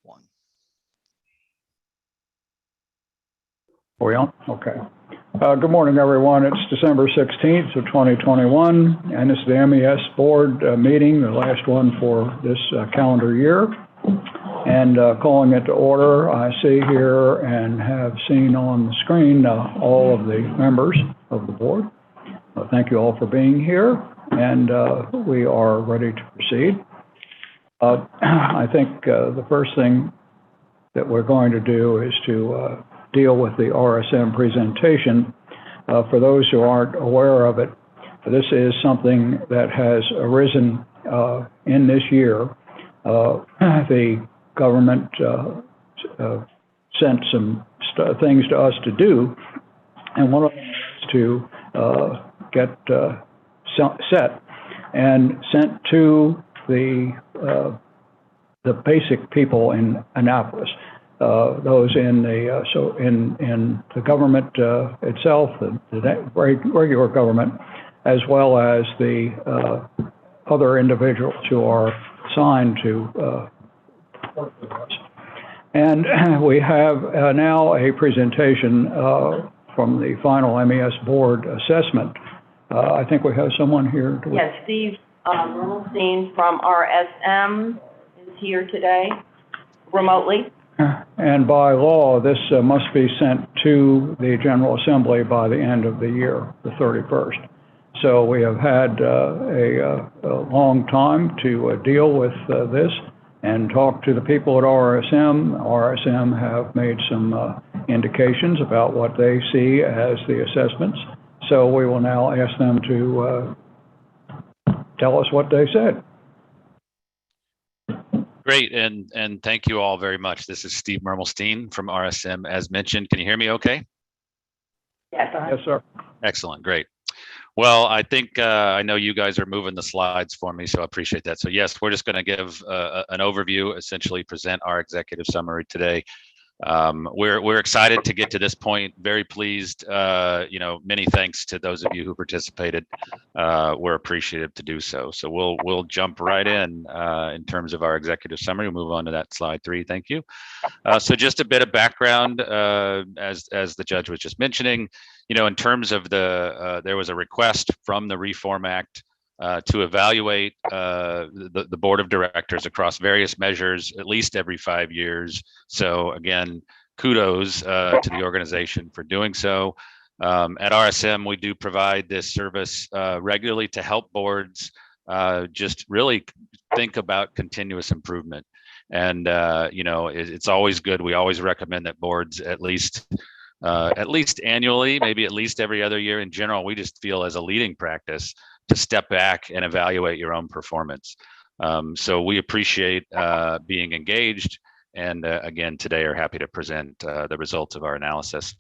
one. Are we on? Okay. Good morning, everyone. It's December 16th of 2021, and this is the MES board meeting, the last one for this calendar year. And calling it to order, I see here and have seen on the screen all of the members of the board. Thank you all for being here, and we are ready to proceed. I think the first thing that we're going to do is to deal with the RSM presentation. For those who aren't aware of it, this is something that has arisen in this year. The government sent some things to us to do, and one of them is to get set and sent to the basic people in Annapolis. Those in the in the government itself, the regular government, as well as the other individuals who are assigned to work with us. And we have now a presentation from the final MES board assessment. I think we have someone here. Yes, Steve Mermelstein from RSM is here today, remotely. And by law, this must be sent to the General Assembly by the end of the year, the 31st. So we have had a long time to deal with this and talk to the people at RSM. RSM have made some indications about what they see as the assessments. So we will now ask them to tell us what they said. Great, and thank you all very much. This is Steve Mermelstein from RSM, as mentioned. Can you hear me okay? Yes, Yes, sir. Excellent, great. Well, I think I know you guys are moving the slides for me, so I appreciate that. So yes, we're just going to give an overview, essentially present our executive summary today. We're excited to get to this point. Very pleased. Many thanks to those of you who participated. We're appreciative to do so. So we'll jump right in terms of our executive summary. We'll move on to that slide 3. Thank you. So just a bit of background, as the judge was just mentioning, in terms of there was a request from the Reform Act to evaluate the board of directors across various measures, at least every 5 years. So again, kudos to the organization for doing so. At RSM, we do provide this service regularly to help boards just really think about continuous improvement. And it's always good. We always recommend that boards at least annually, maybe at least every other year in general, we just feel as a leading practice to step back and evaluate your own performance. So we appreciate being engaged, and again, today are happy to present the results of our analysis.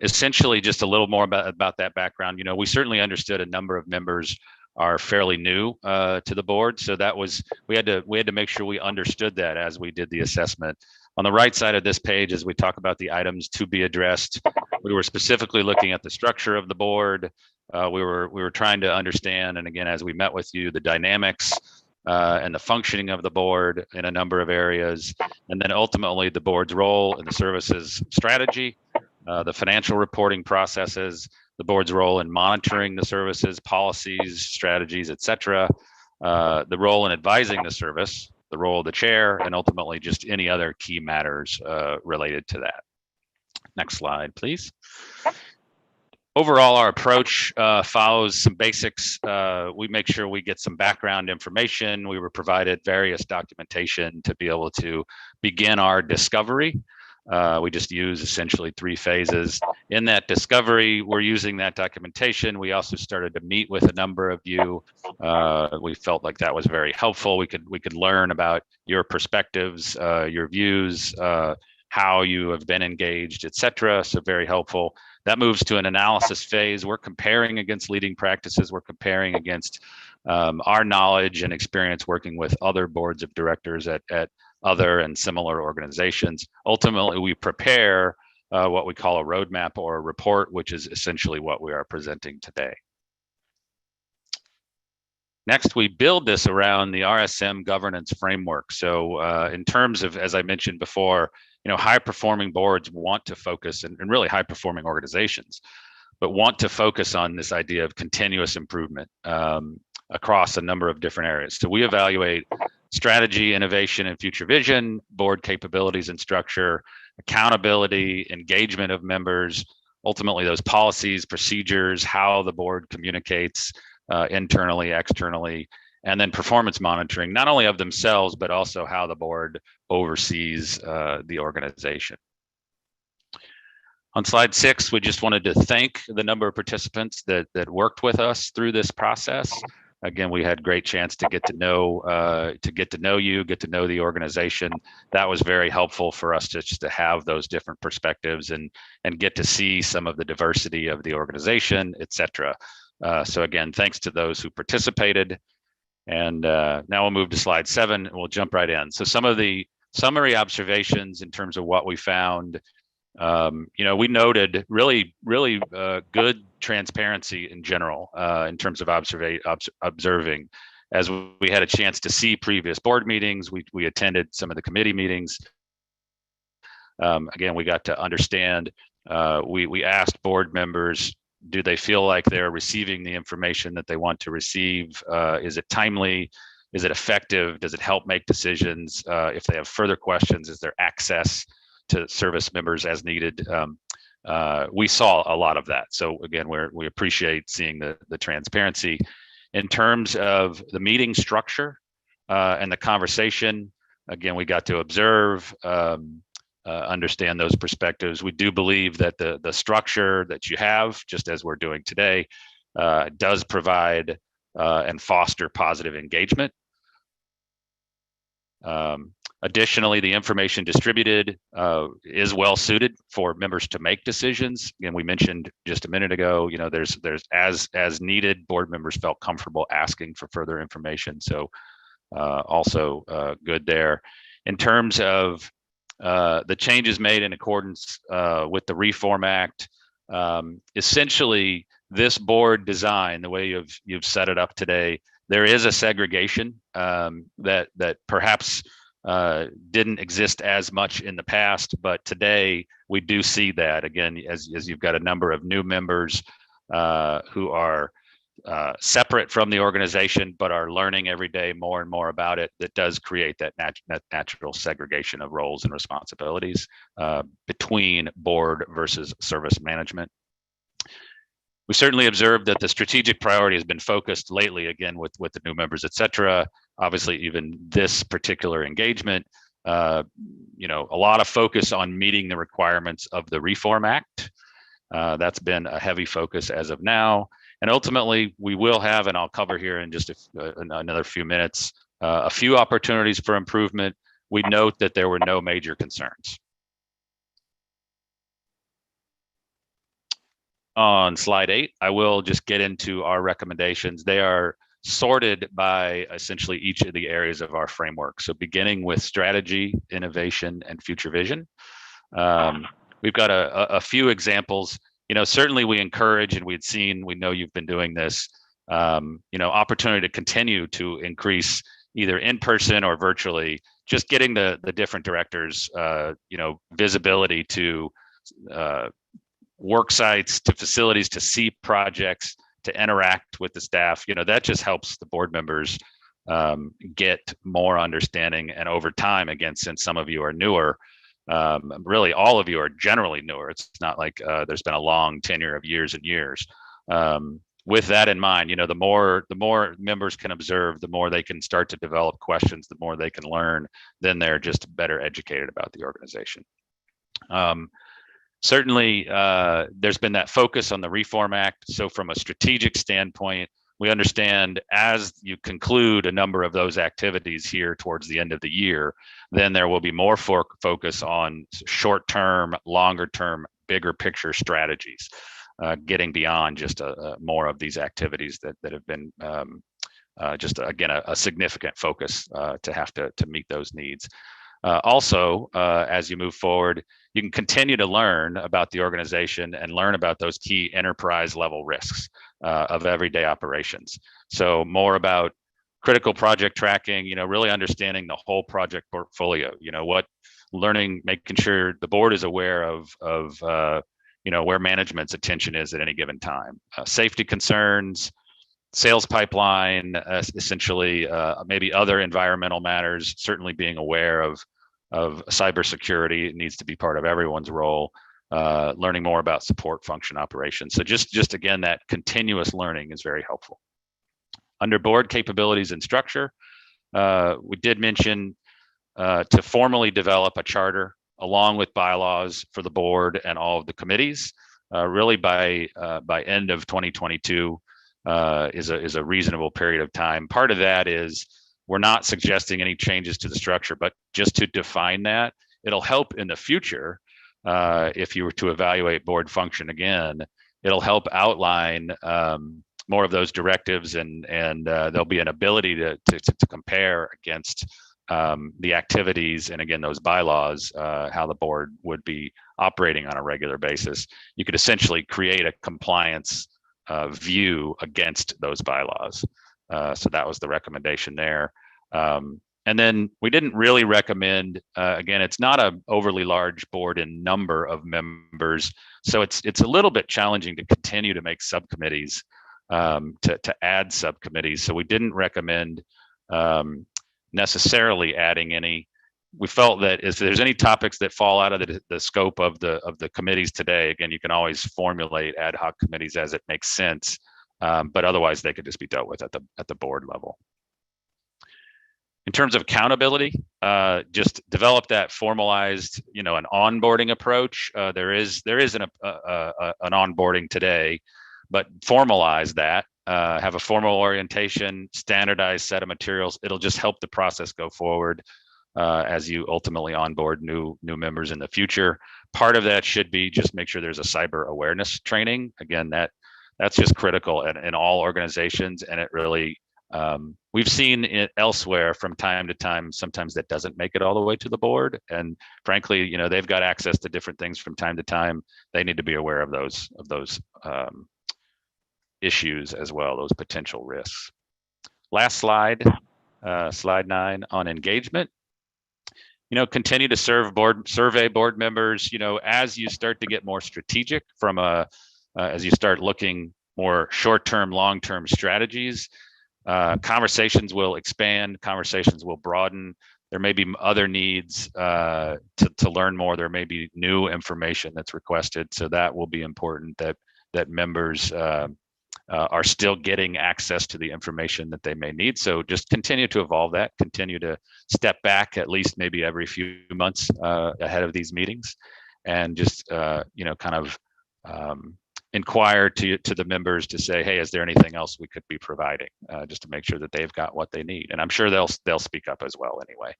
Essentially, just a little more about that background. We certainly understood a number of members are fairly new to the board, so that was we had to make sure we understood that as we did the assessment. On the right side of this page, as we talk about the items to be addressed, we were specifically looking at the structure of the board. We were trying to understand, and again, as we met with you, the dynamics and the functioning of the board in a number of areas, and then ultimately the board's role in the services strategy, the financial reporting processes, the board's role in monitoring the services, policies, strategies, etc., the role in advising the service, the role of the chair, and ultimately just any other key matters related to that. Next slide, please. Overall, our approach follows some basics. We make sure we get some background information. We were provided various documentation to be able to begin our discovery. We just use essentially 3 phases. In that discovery, we're using that documentation. We also started to meet with a number of you. We felt like that was very helpful. We could learn about your perspectives, your views, how you have been engaged, etc. So very helpful. That moves to an analysis phase. We're comparing against leading practices. We're comparing against our knowledge and experience working with other boards of directors at other and similar organizations. Ultimately, we prepare what we call a roadmap or a report, which is essentially what we are presenting today. Next, we build this around the RSM Governance Framework. So in terms of, as I mentioned before, high-performing boards want to focus, and really high-performing organizations, but want to focus on this idea of continuous improvement across a number of different areas. So we evaluate strategy, innovation, and future vision, board capabilities and structure, accountability, engagement of members, ultimately those policies, procedures, how the board communicates internally, externally, and then performance monitoring, not only of themselves, but also how the board oversees the organization. On slide 6, we just wanted to thank the number of participants that worked with us through this process. Again, we had great chance to get to know you, get to know the organization. That was very helpful for us just to have those different perspectives and get to see some of the diversity of the organization, et cetera. So again, thanks to those who participated. And now we'll move to slide 7 and we'll jump right in. So some of the summary observations in terms of what we found. We noted really good transparency in general in terms of observing. As we had a chance to see previous board meetings, we attended some of the committee meetings. Again, we got to understand, we asked board members, do they feel like they're receiving the information that they want to receive? Is it timely? Is it effective? Does it help make decisions? If they have further questions, is there access to service members as needed? We saw a lot of that. So again, we appreciate seeing the transparency. In terms of the meeting structure and the conversation, again, we got to observe, understand those perspectives. We do believe that the structure that you have, just as we're doing today, does provide and foster positive engagement. Additionally, the information distributed is well suited for members to make decisions. And we mentioned just a minute ago, there's as needed, board members felt comfortable asking for further information. So also good there. In terms of the changes made in accordance with the Reform Act, essentially this board design, the way you've set it up today, there is a segregation that perhaps didn't exist as much in the past, but today we do see that again, as you've got a number of new members who are separate from the organization, but are learning every day more and more about it. That does create that natural segregation of roles and responsibilities between board versus service management. We certainly observed that the strategic priority has been focused lately, again, with the new members, et cetera. Obviously, even this particular engagement, a lot of focus on meeting the requirements of the Reform Act. That's been a heavy focus as of now. And ultimately, we will have, and I'll cover here in just another few minutes, a few opportunities for improvement. We note that there were no major concerns. On slide 8, I will just get into our recommendations. They are sorted by essentially each of the areas of our framework. So beginning with strategy, innovation, and future vision. We've got a few examples. Certainly we encourage, and we know you've been doing this, opportunity to continue to increase either in person or virtually, just getting the different directors, visibility to work sites, to facilities, to see projects, to interact with the staff. That just helps the board members get more understanding. And over time, again, since some of you are newer, really all of you are generally newer. It's not like there's been a long tenure of years and years. With that in mind, the more members can observe, the more they can start to develop questions, the more they can learn, then they're just better educated about the organization. Certainly, there's been that focus on the Reform Act. So from a strategic standpoint, we understand as you conclude a number of those activities here towards the end of the year, then there will be more focus on short-term, longer-term, bigger picture strategies, getting beyond just more of these activities that have been just, again, a significant focus to have to meet those needs. Also, as you move forward, you can continue to learn about the organization and learn about those key enterprise level risks. of everyday operations. So more about critical project tracking, really understanding the whole project portfolio, what learning, making sure the board is aware of where management's attention is at any given time. Safety concerns, sales pipeline, essentially, maybe other environmental matters, certainly being aware of cybersecurity. It needs to be part of everyone's role. Learning more about support function operations. So just again, that continuous learning is very helpful. Under board capabilities and structure, we did mention to formally develop a charter along with bylaws for the board and all of the committees, really by end of 2022 is a reasonable period of time. Part of that is we're not suggesting any changes to the structure, but just to define that. It'll help in the future if you were to evaluate board function again. It'll help outline more of those directives, and there'll be an ability to compare against the activities and again those bylaws, how the board would be operating on a regular basis. You could essentially create a compliance view against those bylaws. So that was the recommendation there. And then we didn't really recommend, again, it's not an overly large board in number of members, so it's a little bit challenging to continue to make subcommittees, to add subcommittees. So we didn't recommend necessarily adding any. We felt that if there's any topics that fall out of the scope of the committees today, again, you can always formulate ad hoc committees as it makes sense, but otherwise they could just be dealt with at the board level. In terms of accountability, just develop that formalized, an onboarding approach. There is an onboarding today, but formalize that. Have a formal orientation, standardized set of materials. It'll just help the process go forward as you ultimately onboard new members in the future. Part of that should be just make sure there's a cyber awareness training. Again, that's just critical in all organizations, and it really we've seen it elsewhere from time to time. Sometimes that doesn't make it all the way to the board, and frankly, they've got access to different things from time to time. They need to be aware of those issues as well, those potential risks. Last slide, slide 9 on engagement. Continue to survey board members. As you start to get more strategic as you start looking more short-term, long-term strategies. Conversations will expand, conversations will broaden. There may be other needs to learn more. There may be new information that's requested. So that will be important that members are still getting access to the information that they may need. So just continue to evolve that, continue to step back at least maybe every few months ahead of these meetings, and just, kind of inquire to the members to say, hey, is there anything else we could be providing, just to make sure that they've got what they need. And I'm sure they'll speak up as well anyway.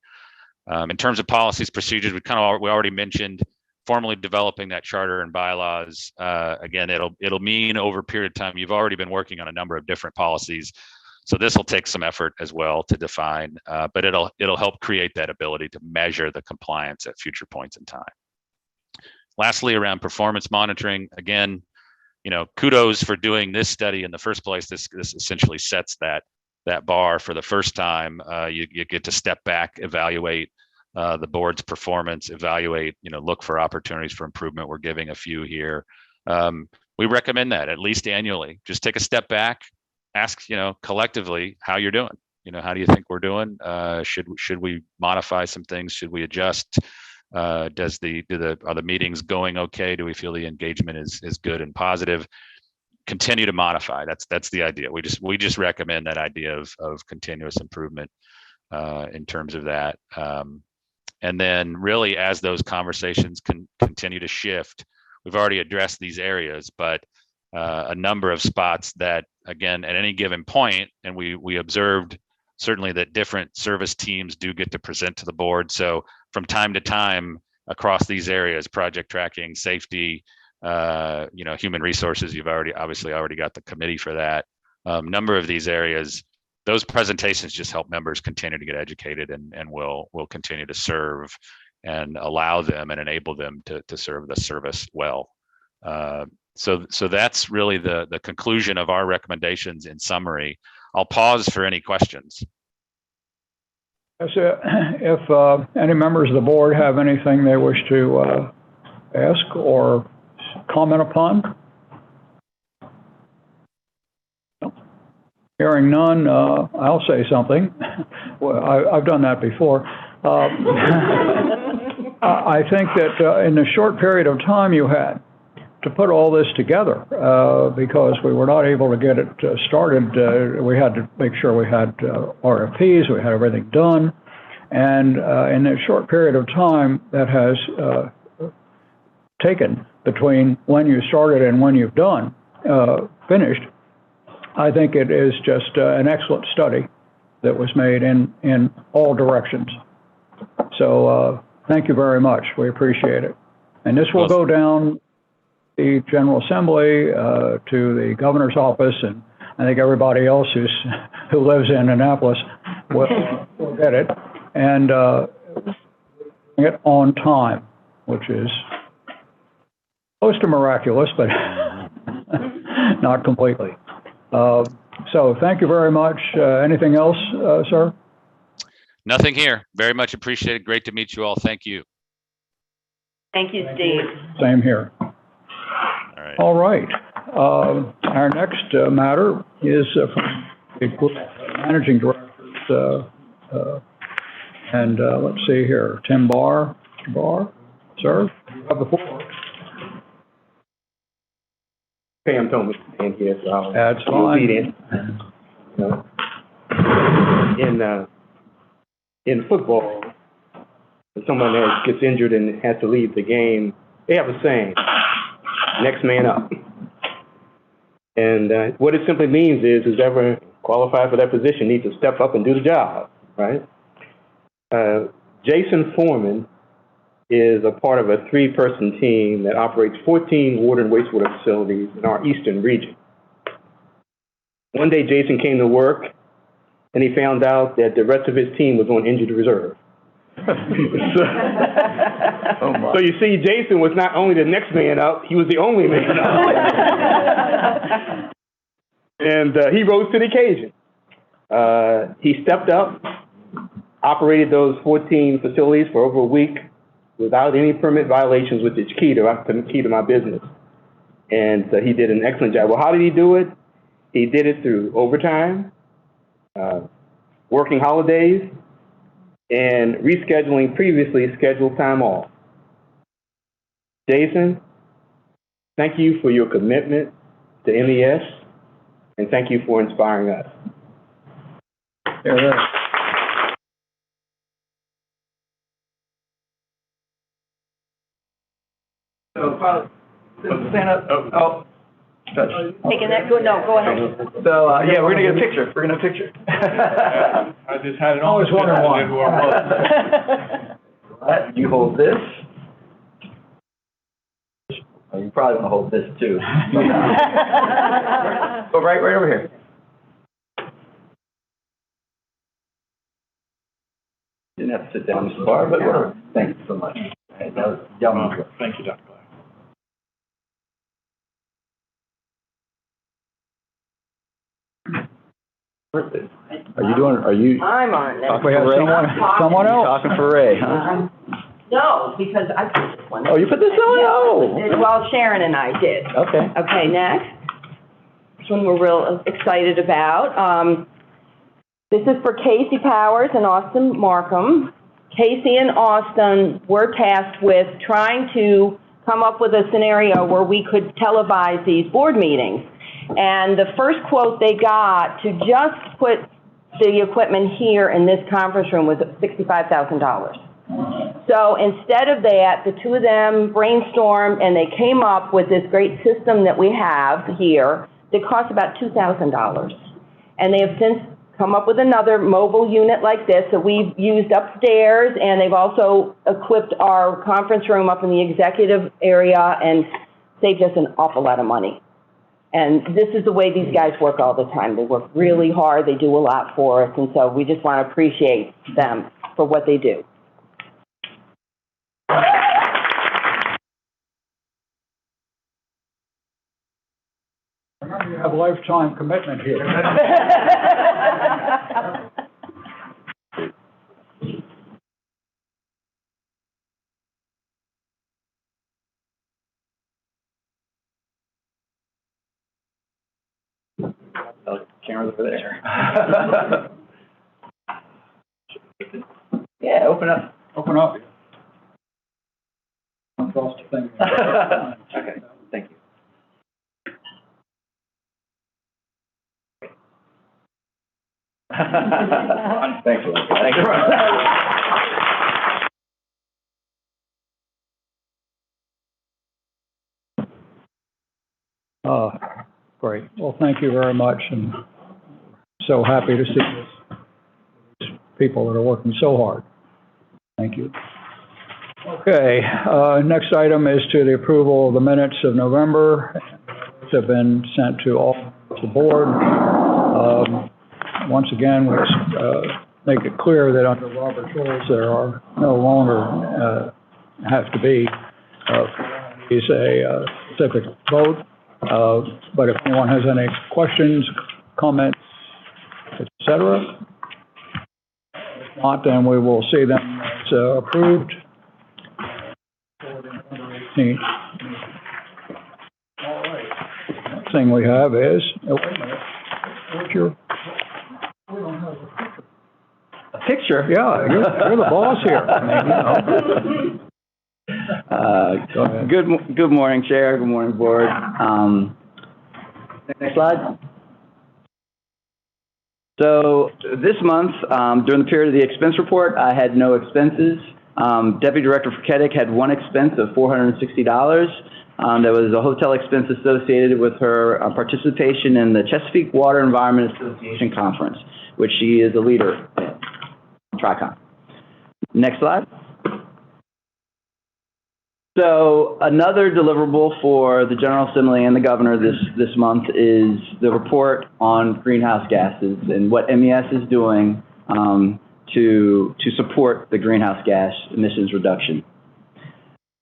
In terms of policies, procedures, we already mentioned formally developing that charter and bylaws. Again, it'll mean over a period of time, you've already been working on a number of different policies. So this will take some effort as well to define, but it'll help create that ability to measure the compliance at future points in time. Lastly, around performance monitoring, again, kudos for doing this study in the first place. This essentially sets that bar for the first time. You get to step back, evaluate the board's performance, evaluate, look for opportunities for improvement. We're giving a few here. We recommend that at least annually. Just take a step back, ask, collectively how you're doing. How do you think we're doing? Should we modify some things? Should we adjust? Are the meetings going okay? Do we feel the engagement is good and positive? Continue to modify. That's the idea. We just recommend that idea of continuous improvement in terms of that. And then really, as those conversations continue to shift, we've already addressed these areas, but a number of spots that, again, at any given point, and we observed certainly that different service teams do get to present to the board. So from time to time across these areas, project tracking, safety, human resources, you've obviously already got the committee for that. Number of these areas, those presentations just help members continue to get educated and will continue to serve and allow them and enable them to serve the service well. So that's really the conclusion of our recommendations in summary. I'll pause for any questions. If any members of the board have anything they wish to ask or comment upon? Hearing none, I'll say something. Well, I've done that before. I think that in the short period of time you had to put all this together, because we were not able to get it started, we had to make sure we had RFPs, we had everything done. And in a short period of time that has taken between when you started and when you've done, finished, I think it is just an excellent study that was made in all directions. So thank you very much. We appreciate it. And this will go down the General Assembly to the governor's office, and I think everybody else who lives in Annapolis will get it, and it on time, which is close to miraculous, but not completely. So thank you very much. Anything else, sir? Nothing here. Very much appreciated. Great to meet you all. Thank you. Thank you, Steve. Same here. All right. Our next matter is from the managing directors, and let's see here, Tim Barr. Mr. Barr, sir, you have the floor. Pam told me to stand here, so I'll That's be fine. obedient. In football, if someone gets injured and has to leave the game, they have a saying, next man up. And what it simply means is whoever qualified for that position needs to step up and do the job, right? Jason Foreman is a part of a 3-person team that operates 14 water and wastewater facilities in our eastern region. One day, Jason came to work, and he found out that the rest of his team was on injured reserve. So you see, Jason was not only the next man up, he was the only man up. And he rose to the occasion. He stepped up, operated those 14 facilities for over a week without any permit violations, which is key to my business. And he did an excellent job. Well, how did he do it? He did it through overtime, working holidays, and rescheduling previously scheduled time off. Jason, thank you for your commitment to MES, and thank you for inspiring us. Yeah, So, stand up. Oh. Taking that, no, go ahead. So, yeah, we're gonna get a picture. We're gonna get a picture. I just had it on. Always wondered why. Right, you hold this. Oh, you probably wanna hold this too. Go right over here. Didn't have to sit down, Mr. Barr, but whatever. Thank you so much. That was yummy. Thank you, Dr. Are you I'm on there. we have someone else. talking for Ray, huh? No, because I put this one. Oh, you put this on? Oh. Well, Sharon and I did. Okay. Okay, next. This one we're real excited about. This is for Casey Powers and Austin Markham. Casey and Austin were tasked with trying to come up with a scenario where we could televise these board meetings. And the first quote they got to just put the equipment here in this conference room was $65,000. So instead of that, the two of them brainstormed and they came up with this great system that we have here that costs about $2,000. And they have since come up with another mobile unit like this that we've used upstairs, and they've also equipped our conference room up in the executive area and saved us an awful lot of money. And this is the way these guys work all the time. They work really hard, they do a lot for us, and so we just want to appreciate them for what they do. You have lifetime commitment here. The camera's over there. Yeah, open up. Open up. Don't cross the thing. Okay, thank you. Thanks a lot. Thank you. Great. Well, thank you very much, and so happy to see these people that are working so hard. Thank you. Okay, next item is to the approval of the minutes of November. These have been sent to all the board. Once again, let's make it clear that under Robert's rules, there are no longer have to be is a specific vote. But if anyone has any questions, comments, etc., if not, then we will see them as approved. All right. Next thing we have is, oh, wait a minute. What's your? We don't have a picture. A picture? Yeah, you're the boss here. I mean, you know. Go ahead. Good morning, Chair. Good morning, Board. Next slide. So this month, during the period of the expense report, I had no expenses. Deputy Director Furketic had one expense of $460. There was a hotel expense associated with her participation in the Chesapeake Water Environment Association Conference, which she is a leader in, TRICON. Next slide. So another deliverable for the General Assembly and the Governor this month is the report on greenhouse gases and what MES is doing to support the greenhouse gas emissions reduction.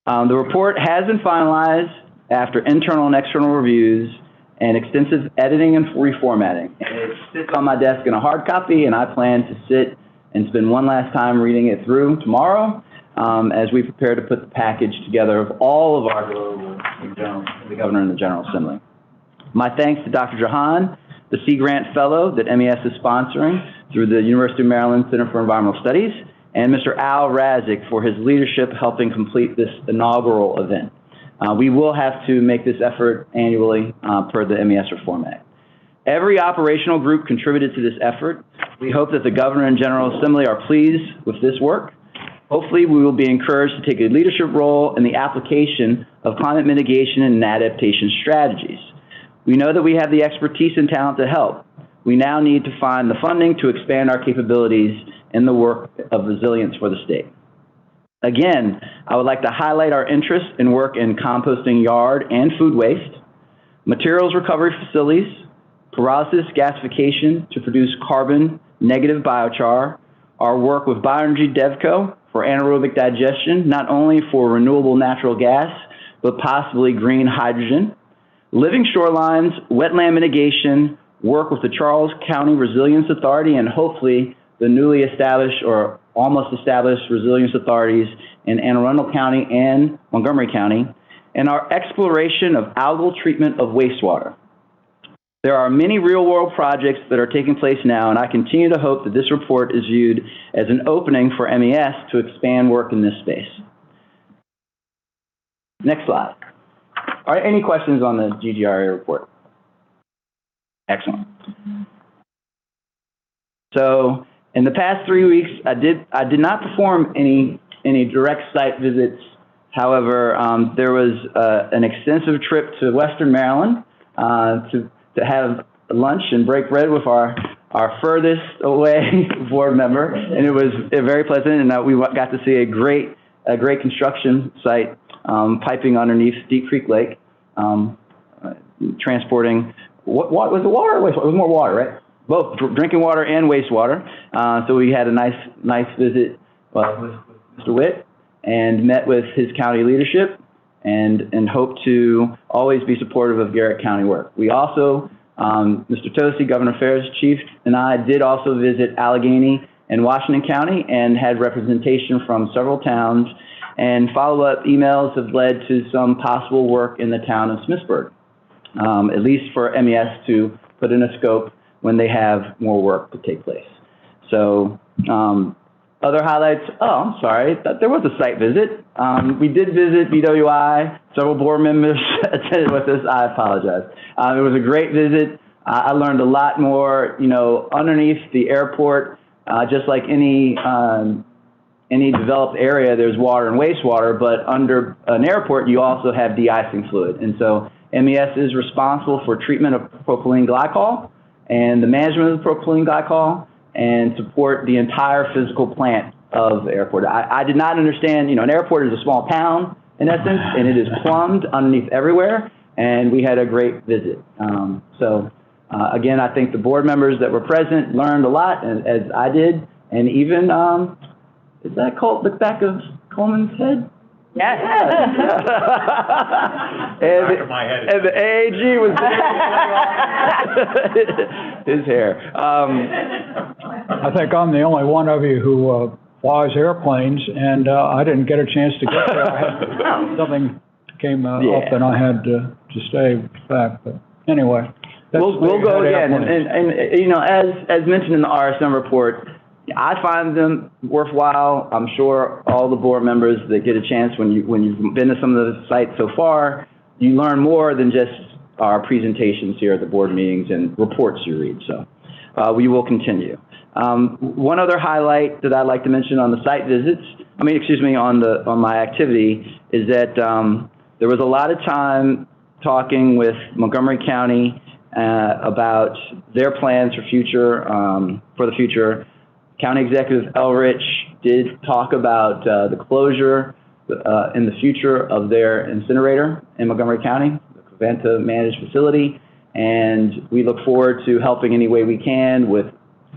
The report has been finalized after internal and external reviews and extensive editing and reformatting. And it sits on my desk in a hard copy, and I plan to sit and spend one last time reading it through tomorrow as we prepare to put the package together of all of our deliverables, the Governor and the General Assembly. My thanks to Dr. Jahan, the Sea Grant Fellow that MES is sponsoring through the University of Maryland Center for Environmental Studies, and Mr. Al Razik for his leadership helping complete this inaugural event. We will have to make this effort annually per the MES Reform Act. Every operational group contributed to this effort. We hope that the Governor and General Assembly are pleased with this work. Hopefully, we will be encouraged to take a leadership role in the application of climate mitigation and adaptation strategies. We know that we have the expertise and talent to help. We now need to find the funding to expand our capabilities in the work of resilience for the state. Again, I would like to highlight our interest in work in composting yard and food waste, materials recovery facilities, pyrolysis gasification to produce carbon negative biochar, our work with Bioenergy DevCo for anaerobic digestion, not only for renewable natural gas, but possibly green hydrogen, living shorelines, wetland mitigation, work with the Charles County Resilience Authority, and hopefully the newly established or almost established resilience authorities in Anne Arundel County and Montgomery County, and our exploration of algal treatment of wastewater. There are many real-world projects that are taking place now, and I continue to hope that this report is viewed as an opening for MES to expand work in this space. Next slide. All right, any questions on the GGRA report? Excellent. So, in the past 3 weeks, I did not perform any direct site visits. However, there was an extensive trip to Western Maryland to have lunch and break bread with our furthest away board member, and it was very pleasant. And we got to see a great construction site piping underneath Deep Creek Lake, transporting what was the water? Or wastewater? It was more water, right? Both drinking water and wastewater. So we had a nice visit with Mr. Witt and met with his county leadership and hope to always be supportive of Garrett County work. We also, Mr. Tosi, Governor Fair's chief, and I did also visit Allegheny and Washington County and had representation from several towns, and follow-up emails have led to some possible work in the town of Smithsburg, at least for MES to put in a scope when they have more work to take place. So other highlights, oh, I'm sorry, there was a site visit. We did visit BWI, several board members attended with us, I apologize. It was a great visit. I learned a lot more, you know, underneath the airport, just like any developed area, there's water and wastewater, but under an airport, you also have de-icing fluid. And so MES is responsible for treatment of propylene glycol and the management of the propylene glycol and support the entire physical plant of the airport. I did not understand, you know, an airport is a small town in essence, and it is plumbed underneath everywhere, and we had a great visit. Again, I think the board members that were present learned a lot, as I did, and even, is that called the back of Coleman's head? Yes. And the AAG was his hair. I think I'm the only one of you who flies airplanes, and I didn't get a chance to get there. I had, something came up, and I had to stay back. But anyway, we'll go again. And you know, as mentioned in the RSM report, I find them worthwhile. I'm sure all the board members that get a chance, when you've been to some of the sites so far, you learn more than just our presentations here at the board meetings and reports you read. So we will continue. One other highlight that I'd like to mention on the site visits, on my activity, is that there was a lot of time talking with Montgomery County about their plans for the future. County Executive Elrich did talk about the closure in the future of their incinerator in Montgomery County, the Covanta managed facility, and we look forward to helping any way we can with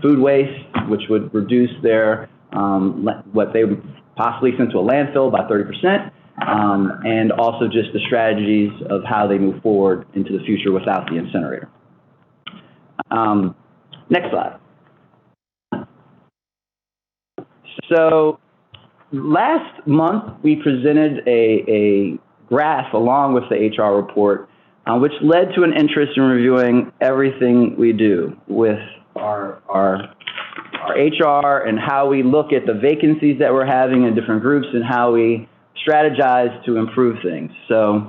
food waste, which would reduce their what they would possibly send to a landfill by 30%, and also just the strategies of how they move forward into the future without the incinerator. Next slide. So last month, we presented a graph along with the HR report, which led to an interest in reviewing everything we do with our HR and how we look at the vacancies that we're having in different groups and how we strategize to improve things. So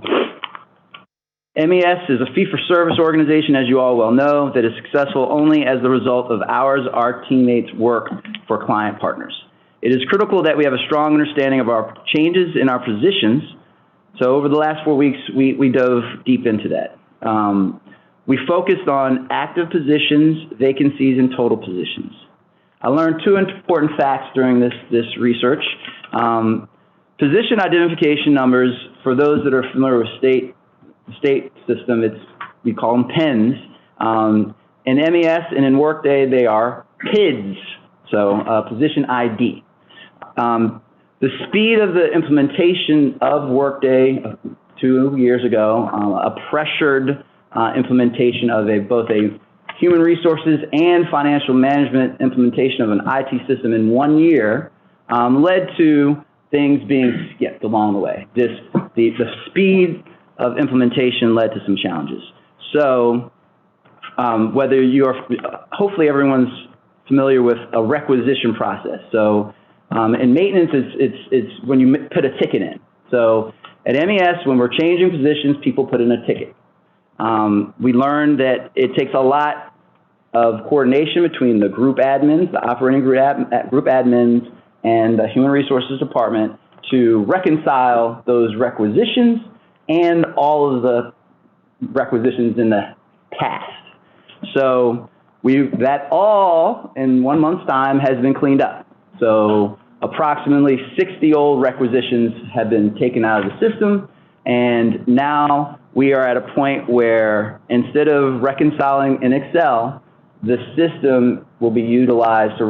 MES is a fee-for-service organization, as you all well know, that is successful only as the result of hours our teammates work for client partners. It is critical that we have a strong understanding of our changes in our positions. So over the last 4 weeks, we dove deep into that. We focused on active positions, vacancies, and total positions. I learned two important facts during this research. Position identification numbers, for those that are familiar with state system, we call them PINs. In MES and in Workday, they are PIDs, so position ID. The speed of the implementation of Workday 2 years ago, a pressured implementation of both a human resources and financial management implementation of an IT system in 1 year, led to things being skipped along the way. The speed of implementation led to some challenges. So whether hopefully everyone's familiar with a requisition process. So in maintenance, it's when you put a ticket in. So at MES, when we're changing positions, people put in a ticket. We learned that it takes a lot of coordination between the group admins, the operating group admins, and the human resources department to reconcile those requisitions and all of the requisitions in the past. So that all in 1 month's time has been cleaned up. So approximately 60 old requisitions have been taken out of the system, and now we are at a point where instead of reconciling in Excel, the system will be utilized to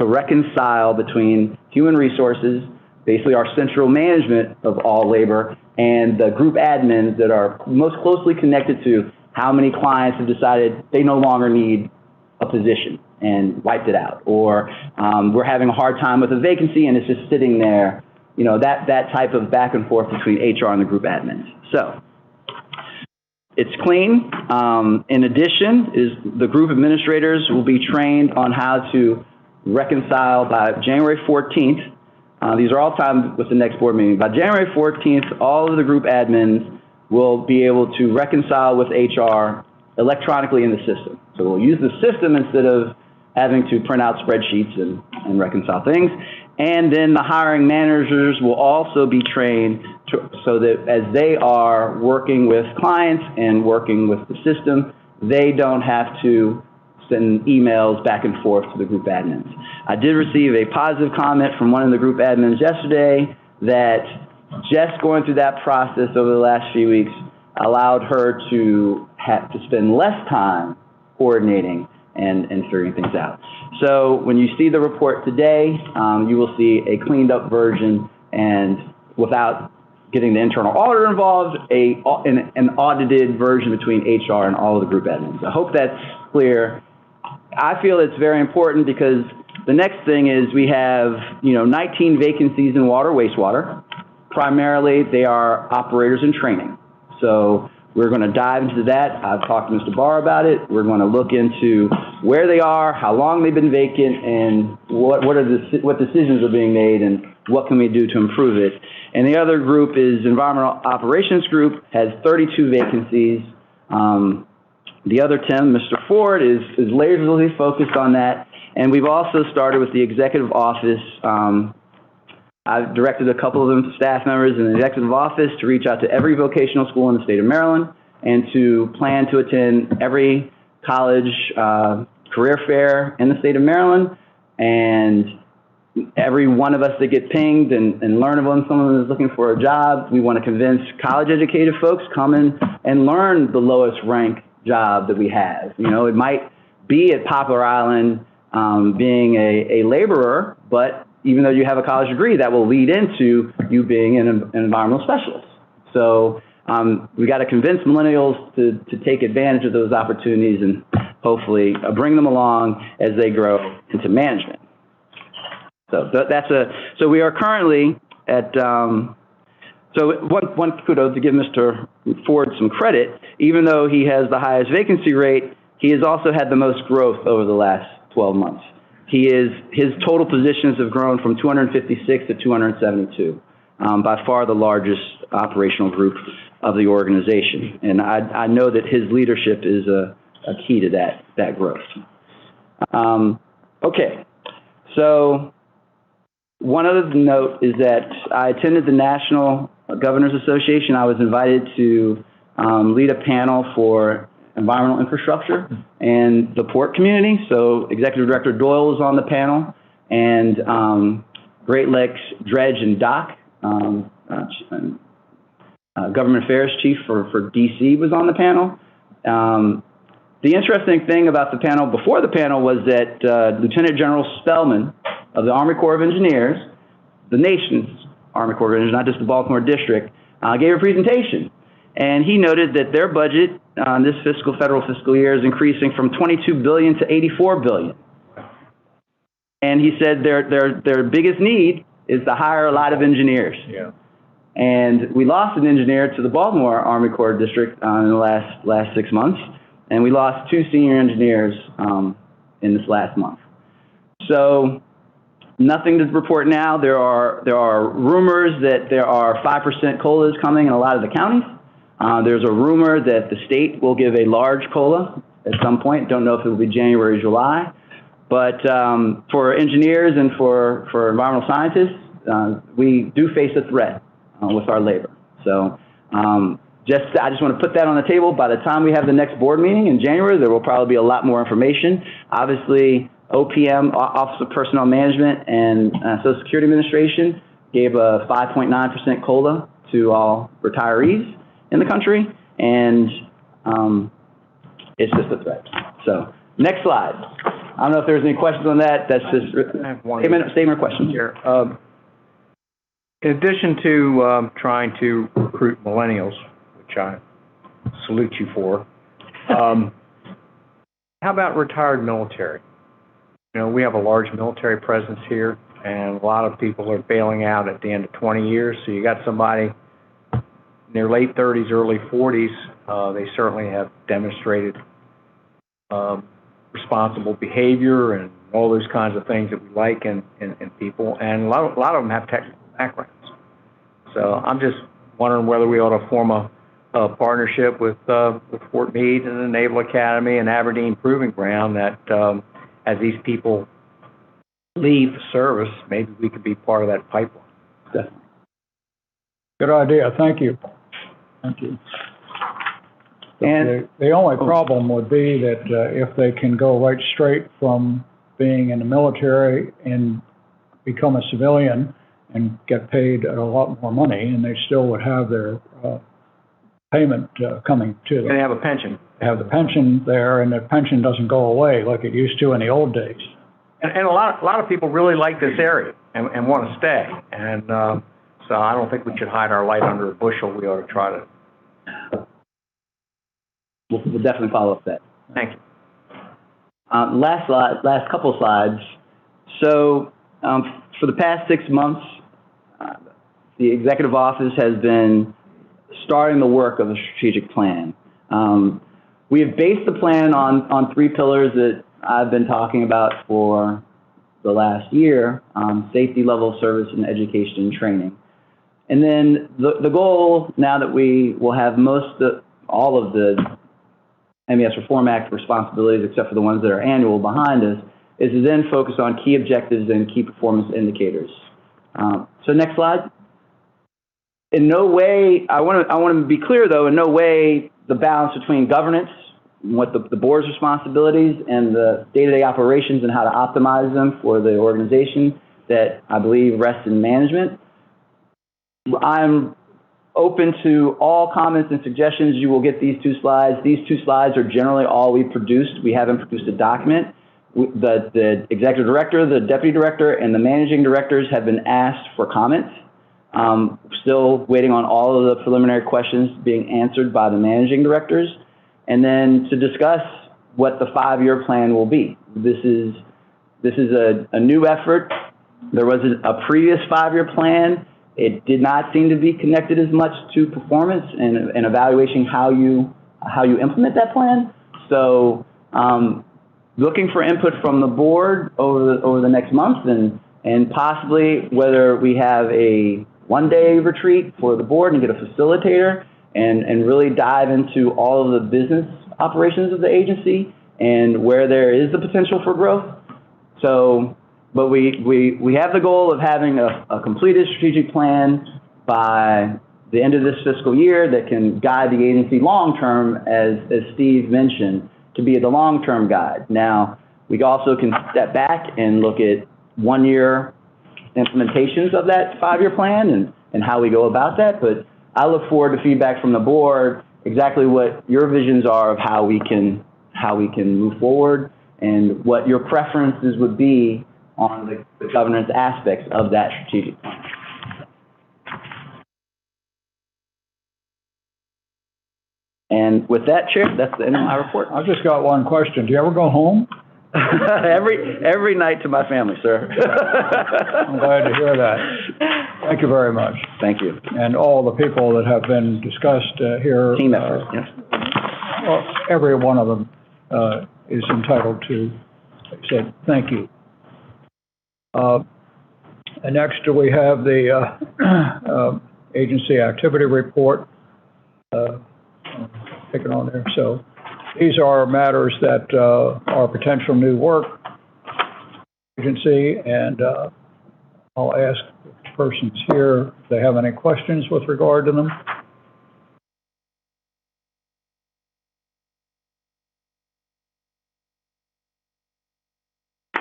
reconcile between human resources, basically our central management of all labor, and the group admins that are most closely connected to how many clients have decided they no longer need a position and wiped it out, or we're having a hard time with a vacancy and it's just sitting there, you know, that type of back and forth between HR and the group admins. So it's clean. In addition, the group administrators will be trained on how to reconcile by January 14th. These are all timed with the next board meeting. By January 14th, all of the group admins will be able to reconcile with HR electronically in the system. So we'll use the system instead of having to print out spreadsheets and reconcile things. And then the hiring managers will also be trained so that as they are working with clients and working with the system, they don't have to send emails back and forth to the group admins. I did receive a positive comment from one of the group admins yesterday that just going through that process over the last few weeks allowed her to have to spend less time coordinating and figuring things out. So when you see the report today, you will see a cleaned up version, and without getting the internal auditor involved, an audited version between HR and all of the group admins. I hope that's clear. I feel it's very important because the next thing is we have, 19 vacancies in water, wastewater. Primarily, they are operators in training. So we're going to dive into that. I've talked to Mr. Barr about it. We're going to look into where they are, how long they've been vacant, and what decisions are being made, and what can we do to improve it. And the other group is Environmental Operations Group, has 32 vacancies. The other Tim, Mr. Ford, is laserly focused on that. And we've also started with the executive office. I've directed a couple of them staff members in the executive office to reach out to every vocational school in the state of Maryland and to plan to attend every college career fair in the state of Maryland. And every one of us that get pinged and learn of when someone is looking for a job, we want to convince college-educated folks come in and learn the lowest rank job that we have. It might be at Poplar Island being a laborer, but even though you have a college degree, that will lead into you being an environmental specialist. So we got to convince millennials to take advantage of those opportunities and hopefully bring them along as they grow into management. So so we are currently at, so one kudos to give Mr. Ford some credit. Even though he has the highest vacancy rate, he has also had the most growth over the last 12 months. His total positions have grown from 256 to 272, by far the largest operational group of the organization. And I know that his leadership is a key to that growth. Okay, so one other note is that I attended the National Governors Association. I was invited to lead a panel for environmental infrastructure and the port community. So Executive Director Doyle was on the panel, and Great Lakes Dredge and Dock, Government Affairs Chief for DC was on the panel. The interesting thing about the panel before the panel was that Lieutenant General Spellman of the Army Corps of Engineers, the nation's Army Corps of Engineers, not just the Baltimore District, gave a presentation. And he noted that their budget this federal fiscal year is increasing from $22 billion to $84 billion. And he said their biggest need is to hire a lot of engineers. Yeah. And we lost an engineer to the Baltimore Army Corps District in the last 6 months, and we lost 2 senior engineers in this last month. So nothing to report now. There are rumors that there are 5% COLAs coming in a lot of the counties. There's a rumor that the state will give a large COLA at some point. Don't know if it will be January or July. But for engineers and for environmental scientists, we do face a threat with our labor. So I just want to put that on the table. By the time we have the next board meeting in January, there will probably be a lot more information. Obviously, OPM, Office of Personnel Management, and Social Security Administration gave a 5.9% COLA to all retirees in the country, and it's just a threat. So next slide. I don't know if there's any questions on that. That's just statement of questions. Here. In addition to trying to recruit millennials, which I salute you for, how about retired military? You know, we have a large military presence here, and a lot of people are bailing out at the end of 20 years. So you got somebody in their late 30s, early 40s. They certainly have demonstrated responsible behavior and all those kinds of things that we like in people. And a lot of them have technical backgrounds. So I'm just wondering whether we ought to form a partnership with Fort Meade and the Naval Academy and Aberdeen Proving Ground that as these people leave the service, maybe we could be part of that pipeline. Definitely. Good idea. Thank you. Thank you. And the only problem would be that if they can go right straight from being in the military and become a civilian and get paid a lot more money, and they still would have their payment coming to them. And they have a pension. They have the pension there, and the pension doesn't go away like it used to in the old days. And a lot of people really like this area and want to stay. And so I don't think we should hide our light under a bushel. We ought to try to. we'll definitely follow up that. Thank you. Last couple slides. So for the past 6 months, the executive office has been starting the work of a strategic plan. We have based the plan on 3 pillars that I've been talking about for the last year: safety, level of service, and education and training. And then the goal, now that we will have all of the MES Reform Act responsibilities, except for the ones that are annual, behind us, is to then focus on key objectives and key performance indicators. So next slide. In no way, I want to be clear though, in no way the balance between governance, what the board's responsibilities, and the day-to-day operations and how to optimize them for the organization that I believe rests in management. I'm open to all comments and suggestions. You will get these 2 slides. These 2 slides are generally all we've produced. We haven't produced a document. The executive director, the deputy director, and the managing directors have been asked for comments. Still waiting on all of the preliminary questions being answered by the managing directors, and then to discuss what the 5-year plan will be. This is a new effort. There was a previous 5-year plan. It did not seem to be connected as much to performance and evaluating how you implement that plan. So looking for input from the board over the next month, and possibly whether we have a one-day retreat for the board and get a facilitator and really dive into all of the business operations of the agency and where there is the potential for growth. So, but we have the goal of having a completed strategic plan by the end of this fiscal year that can guide the agency long-term, as Steve mentioned, to be the long-term guide. Now, we also can step back and look at 1-year implementations of that 5-year plan and how we go about that. But I look forward to feedback from the board, exactly what your visions are of how we can move forward and what your preferences would be on the governance aspects of that strategic plan. And with that, Chair, that's the end of my report. I've just got one question. Do you ever go home? every night to my family, sir. I'm glad to hear that. Thank you very much. Thank you. And all the people that have been discussed here. Team effort, yes. Well, every one of them is entitled to say thank you. And next we have the agency activity report. Pick it on there. So these are matters that are potential new work agency, and I'll ask the persons here if they have any questions with regard to them.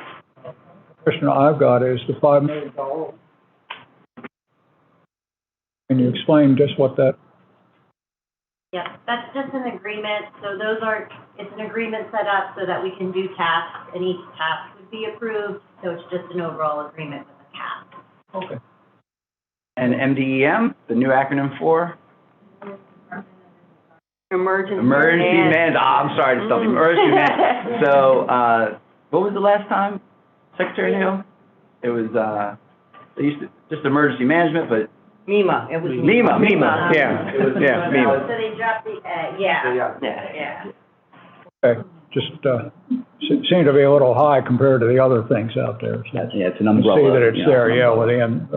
The question I've got is the $5 million. Can you explain just what that? Yes, that's just an agreement. So it's an agreement set up so that we can do tasks, and each task would be approved. So it's just an overall agreement with a task. Okay. and MDEM, the new acronym for? Emergency Emergency I'm sorry to stop you. Emergency management. So, what was the last time, Secretary Hill? It was, they used to, just emergency management, but. MEMA, it was MEMA, Yeah, It was, yeah, MEMA. So they dropped the, yeah. Okay, just, seemed to be a little high compared to the other things out there. So Yeah, it's an you umbrella. see that it's you know, there, yeah, umbrella. within.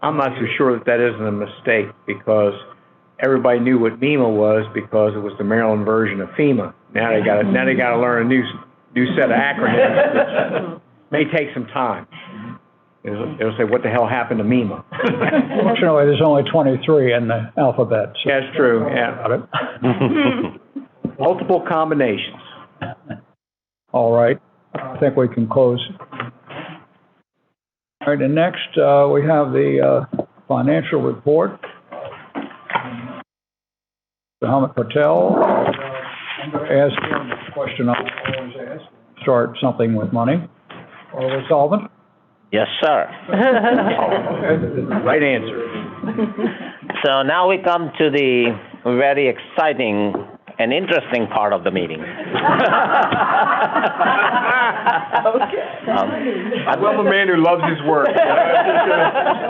I'm not so sure that that isn't a mistake, because everybody knew what MEMA was because it was the Maryland version of FEMA. Now they gotta learn a new set of acronyms, which may take some time. It'll say, what the hell happened to MEMA? Fortunately, there's only 23 in the alphabet. So That's true, yeah. got it. Multiple combinations. All right, I think we can close. All right, and next, we have the financial report. Hamid Patel, I'm going to ask him the question I always ask. Start something with money. Are we solvent? Yes, sir. Right answer. So now we come to the very exciting and interesting part of the meeting. I love a man who loves his work.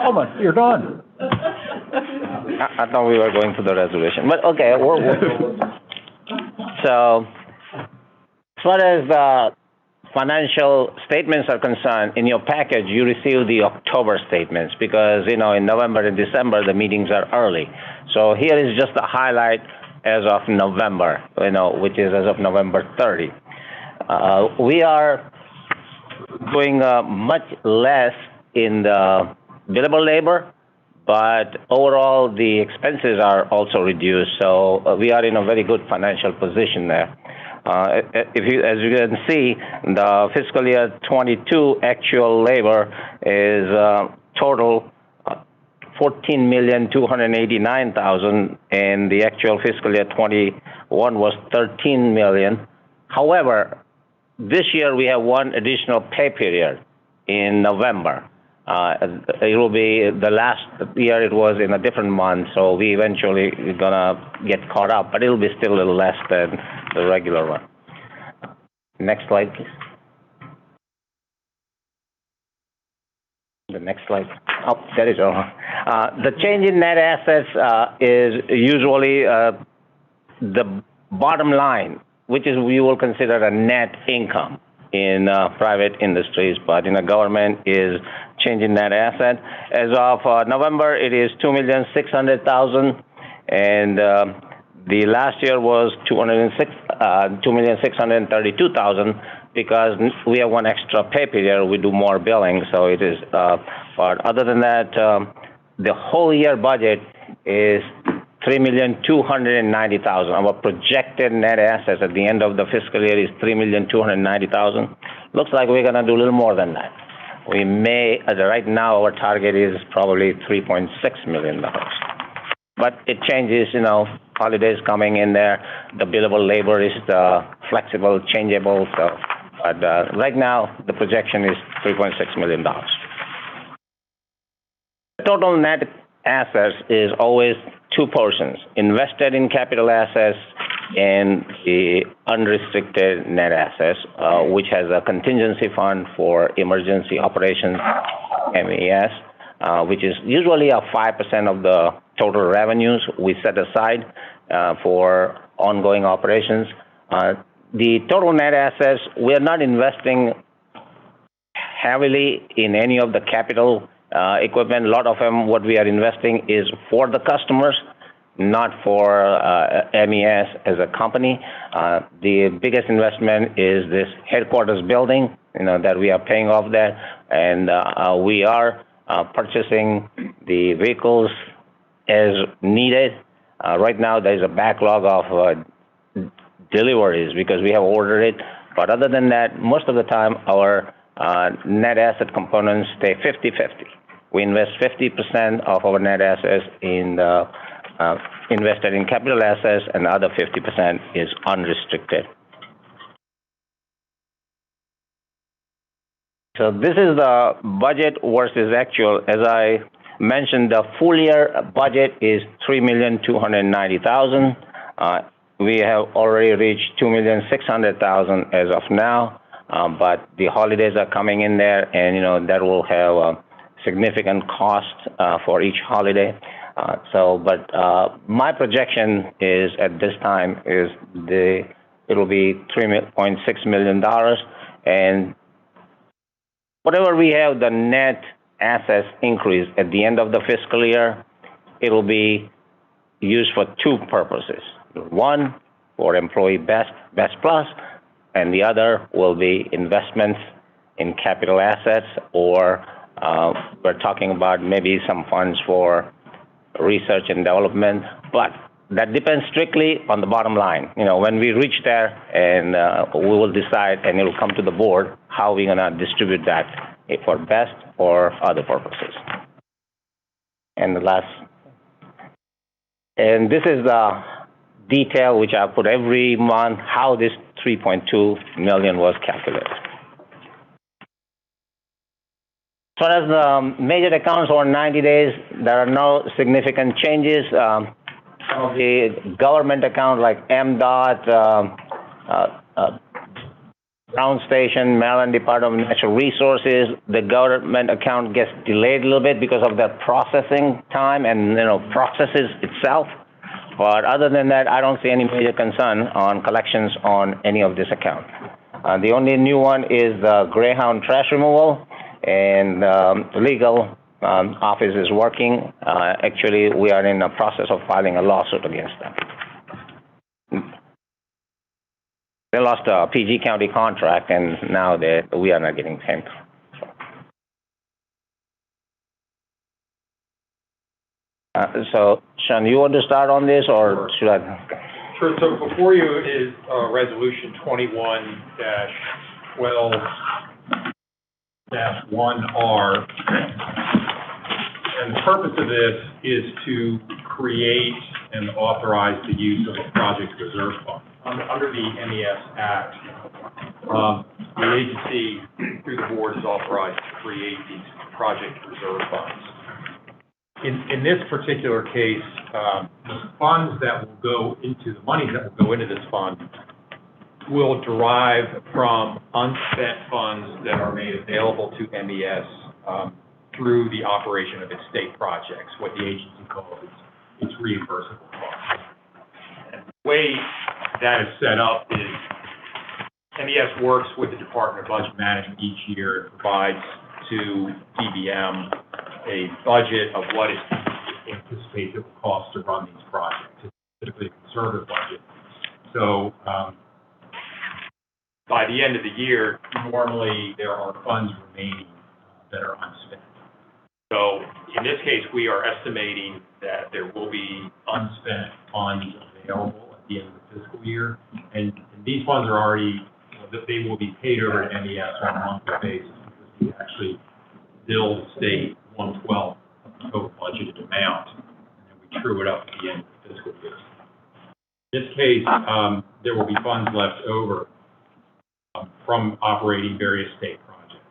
Solvent, you're done. I thought we were going to the resolution, but okay. So, as far as the financial statements are concerned, in your package, you receive the October statements because, you know, in November and December, the meetings are early. So here is just a highlight as of November, you know, which is as of November 30. We are doing much less in the billable labor, but overall the expenses are also reduced. So we are in a very good financial position there. As you can see, the fiscal year 22 actual labor is total $14,289,000, and the actual fiscal year 21 was $13 million. However, this year we have one additional pay period in November. It will be the last year it was in a different month, so we eventually are gonna get caught up, but it'll be still a little less than the regular one. Next slide, please. The next slide. Oh, there is the change in net assets is usually the bottom line, which is we will consider a net income in private industries, but in a government is change in net asset. As of November, it is $2,600,000, and the last year was $2,632,000 because we have one extra pay period. We do more billing, so it is. But other than that, the whole year budget is $3,290,000. Our projected net assets at the end of the fiscal year is $3,290,000. Looks like we're going to do a little more than that. We may, right now, our target is probably $3.6 million. But it changes, you know, holidays coming in there. The billable labor is flexible, changeable. So, but right now, the projection is $3.6 million. The total net assets is always two portions: invested in capital assets and the unrestricted net assets, which has a contingency fund for emergency operations, MES, which is usually 5% of the total revenues we set aside for ongoing operations. The total net assets, we are not investing heavily in any of the capital equipment. A lot of them, what we are investing is for the customers, not for MES as a company. The biggest investment is this headquarters building, you know, that we are paying off there, and we are purchasing the vehicles as needed. Right now, there is a backlog of deliveries because we have ordered it. But other than that, most of the time, our net asset components stay 50-50. We invest 50% of our net assets in invested in capital assets, and the other 50% is unrestricted. So this is the budget versus actual. As I mentioned the full year budget is $3,290,000. We have already reached $2,600,000 as of now, but the holidays are coming in there, and that will have a significant cost for each holiday. But my projection is at this time is it'll be $3.6 million, and whatever we have, the net assets increase at the end of the fiscal year, it'll be used for two purposes. One, for employee best plus, and the other will be investments in capital assets, or we're talking about maybe some funds for research and development, but that depends strictly on the bottom line. When we reach there, and we will decide, and it will come to the board, how we're going to distribute that for best or other purposes. And this is the detail which I put every month, how this $3.2 million was calculated. So as the major accounts over 90 days, there are no significant changes. Some of the government accounts like MDOT, Brown Station, Maryland Department of Natural Resources, the government account gets delayed a little bit because of the processing time and processes itself. But other than that, I don't see any major concern on collections on any of this account. The only new one is the Greyhound trash removal, and the legal office is working. Actually, we are in the process of filing a lawsuit against them. They lost a PG County contract, and now we are not getting paid. So, Sean, you want to start on this, or should I? Sure. So before you is Resolution 21-12-1R, and the purpose of this is to create and authorize the use of a project reserve fund. Under the MES Act, the agency, through the board, is authorized to create these project reserve funds. In this particular case, the funds that will go into, the money that will go into this fund will derive from unspent funds that are made available to MES through the operation of its state projects, what the agency calls its reimbursable funds. And the way that is set up is MES works with the Department of Budget Management each year and provides to DBM a budget of what it anticipates it will cost to run these projects. It's typically a conservative budget. So by the end of the year, normally there are funds remaining that are unspent. So in this case, we are estimating that there will be unspent funds available at the end of the fiscal year. And these funds are already, they will be paid over to MES on a monthly basis because we actually bill the state 1/12 of the total budgeted amount, and then we true it up at the end of the fiscal year. In this case, there will be funds left over from operating various state projects.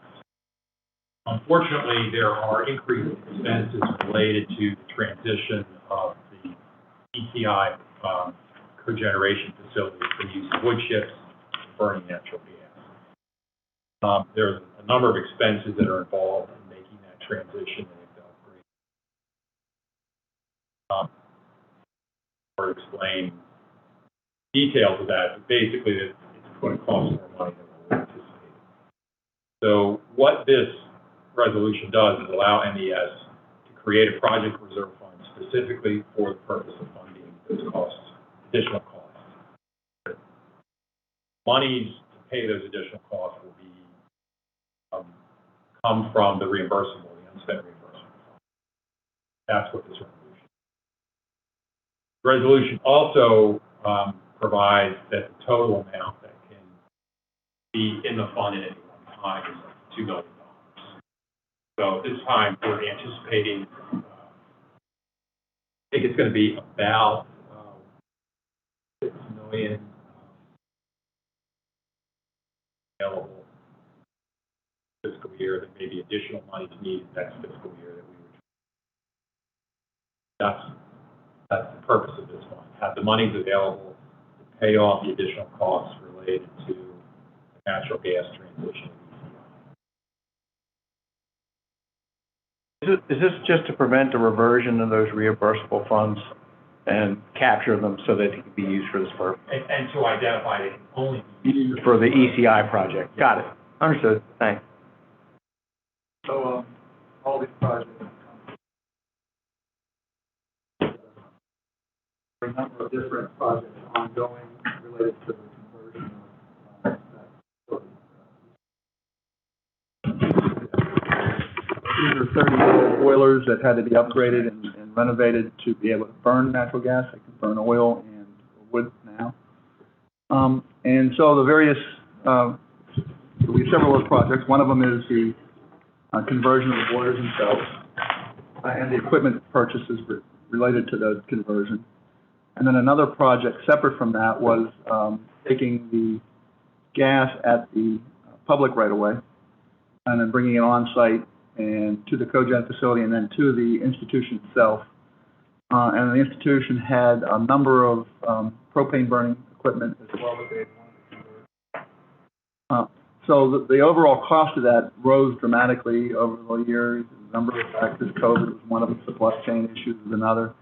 Unfortunately, there are increased expenses related to the transition of the ETI cogeneration facilities from use of wood chips to burning natural gas. There's a number of expenses that are involved in making that transition and upgrade. Or explain details of that, but basically it's going to cost more money than we're anticipating. So what this resolution does is allow MES to create a project reserve fund specifically for the purpose of funding those costs, additional costs. Monies to pay those additional costs will be come from the reimbursable, the unspent reimbursable fund. That's what this resolution is. The resolution also provides that the total amount that can be in the fund at any one time is $2 million. So at this time, we're anticipating, I think it's going to be about $6 million available fiscal year. There may be additional money needed next fiscal year that we would That's the purpose of this fund. Have the monies available to pay off the additional costs related to the natural gas transition. Is this just to prevent the reversion of those reimbursable funds and capture them so that they can be used for this purpose? And to identify they can only be used For the ECI project? Got it. Understood. Thanks. So, all these projects, a number of different projects ongoing related to the conversion of that. These are 30-year-old boilers that had to be upgraded and renovated to be able to burn natural gas. They can burn oil and wood now. And so the various, we have several of those projects. One of them is the conversion of the boilers themselves and the equipment purchases related to the conversion. And then another project separate from that was taking the gas at the public right-of-way and then bringing it on-site and to the cogen facility and then to the institution itself. And the institution had a number of propane burning equipment as well that they wanted to convert. So the overall cost of that rose dramatically over the years. A number of factors, COVID was one of them, supply chain issues was another.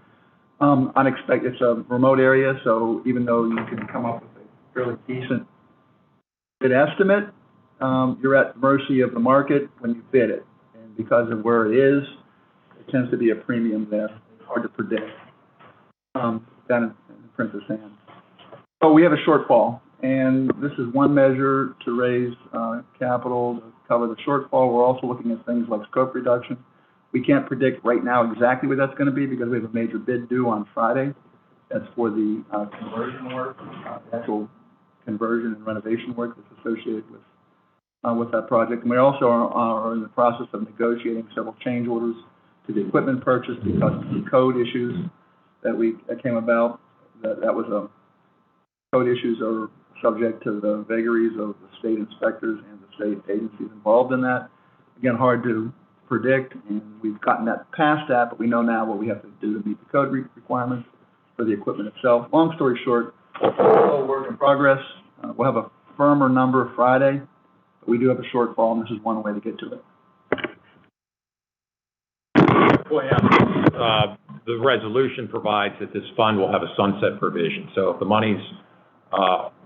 Unexpected, it's a remote area, so even though you can come up with a fairly decent bid estimate, you're at the mercy of the market when you bid it. And because of where it is, it tends to be a premium there. It's hard to predict down in Princess Anne. So we have a shortfall, and this is one measure to raise capital to cover the shortfall. We're also looking at things like scope reduction. We can't predict right now exactly what that's going to be because we have a major bid due on Friday. That's for the conversion work, actual conversion and renovation work that's associated with that project. And we also are in the process of negotiating several change orders to the equipment purchase because of some code issues that came about. That was a code issues are subject to the vagaries of the state inspectors and the state agencies involved in that. Again, hard to predict, and we've gotten that past that, but we know now what we have to do to meet the code requirements for the equipment itself. Long story short, still work in progress. We'll have a firmer number Friday, but we do have a shortfall, and this is one way to get to it. Point out, the resolution provides that this fund will have a sunset provision. So if the monies,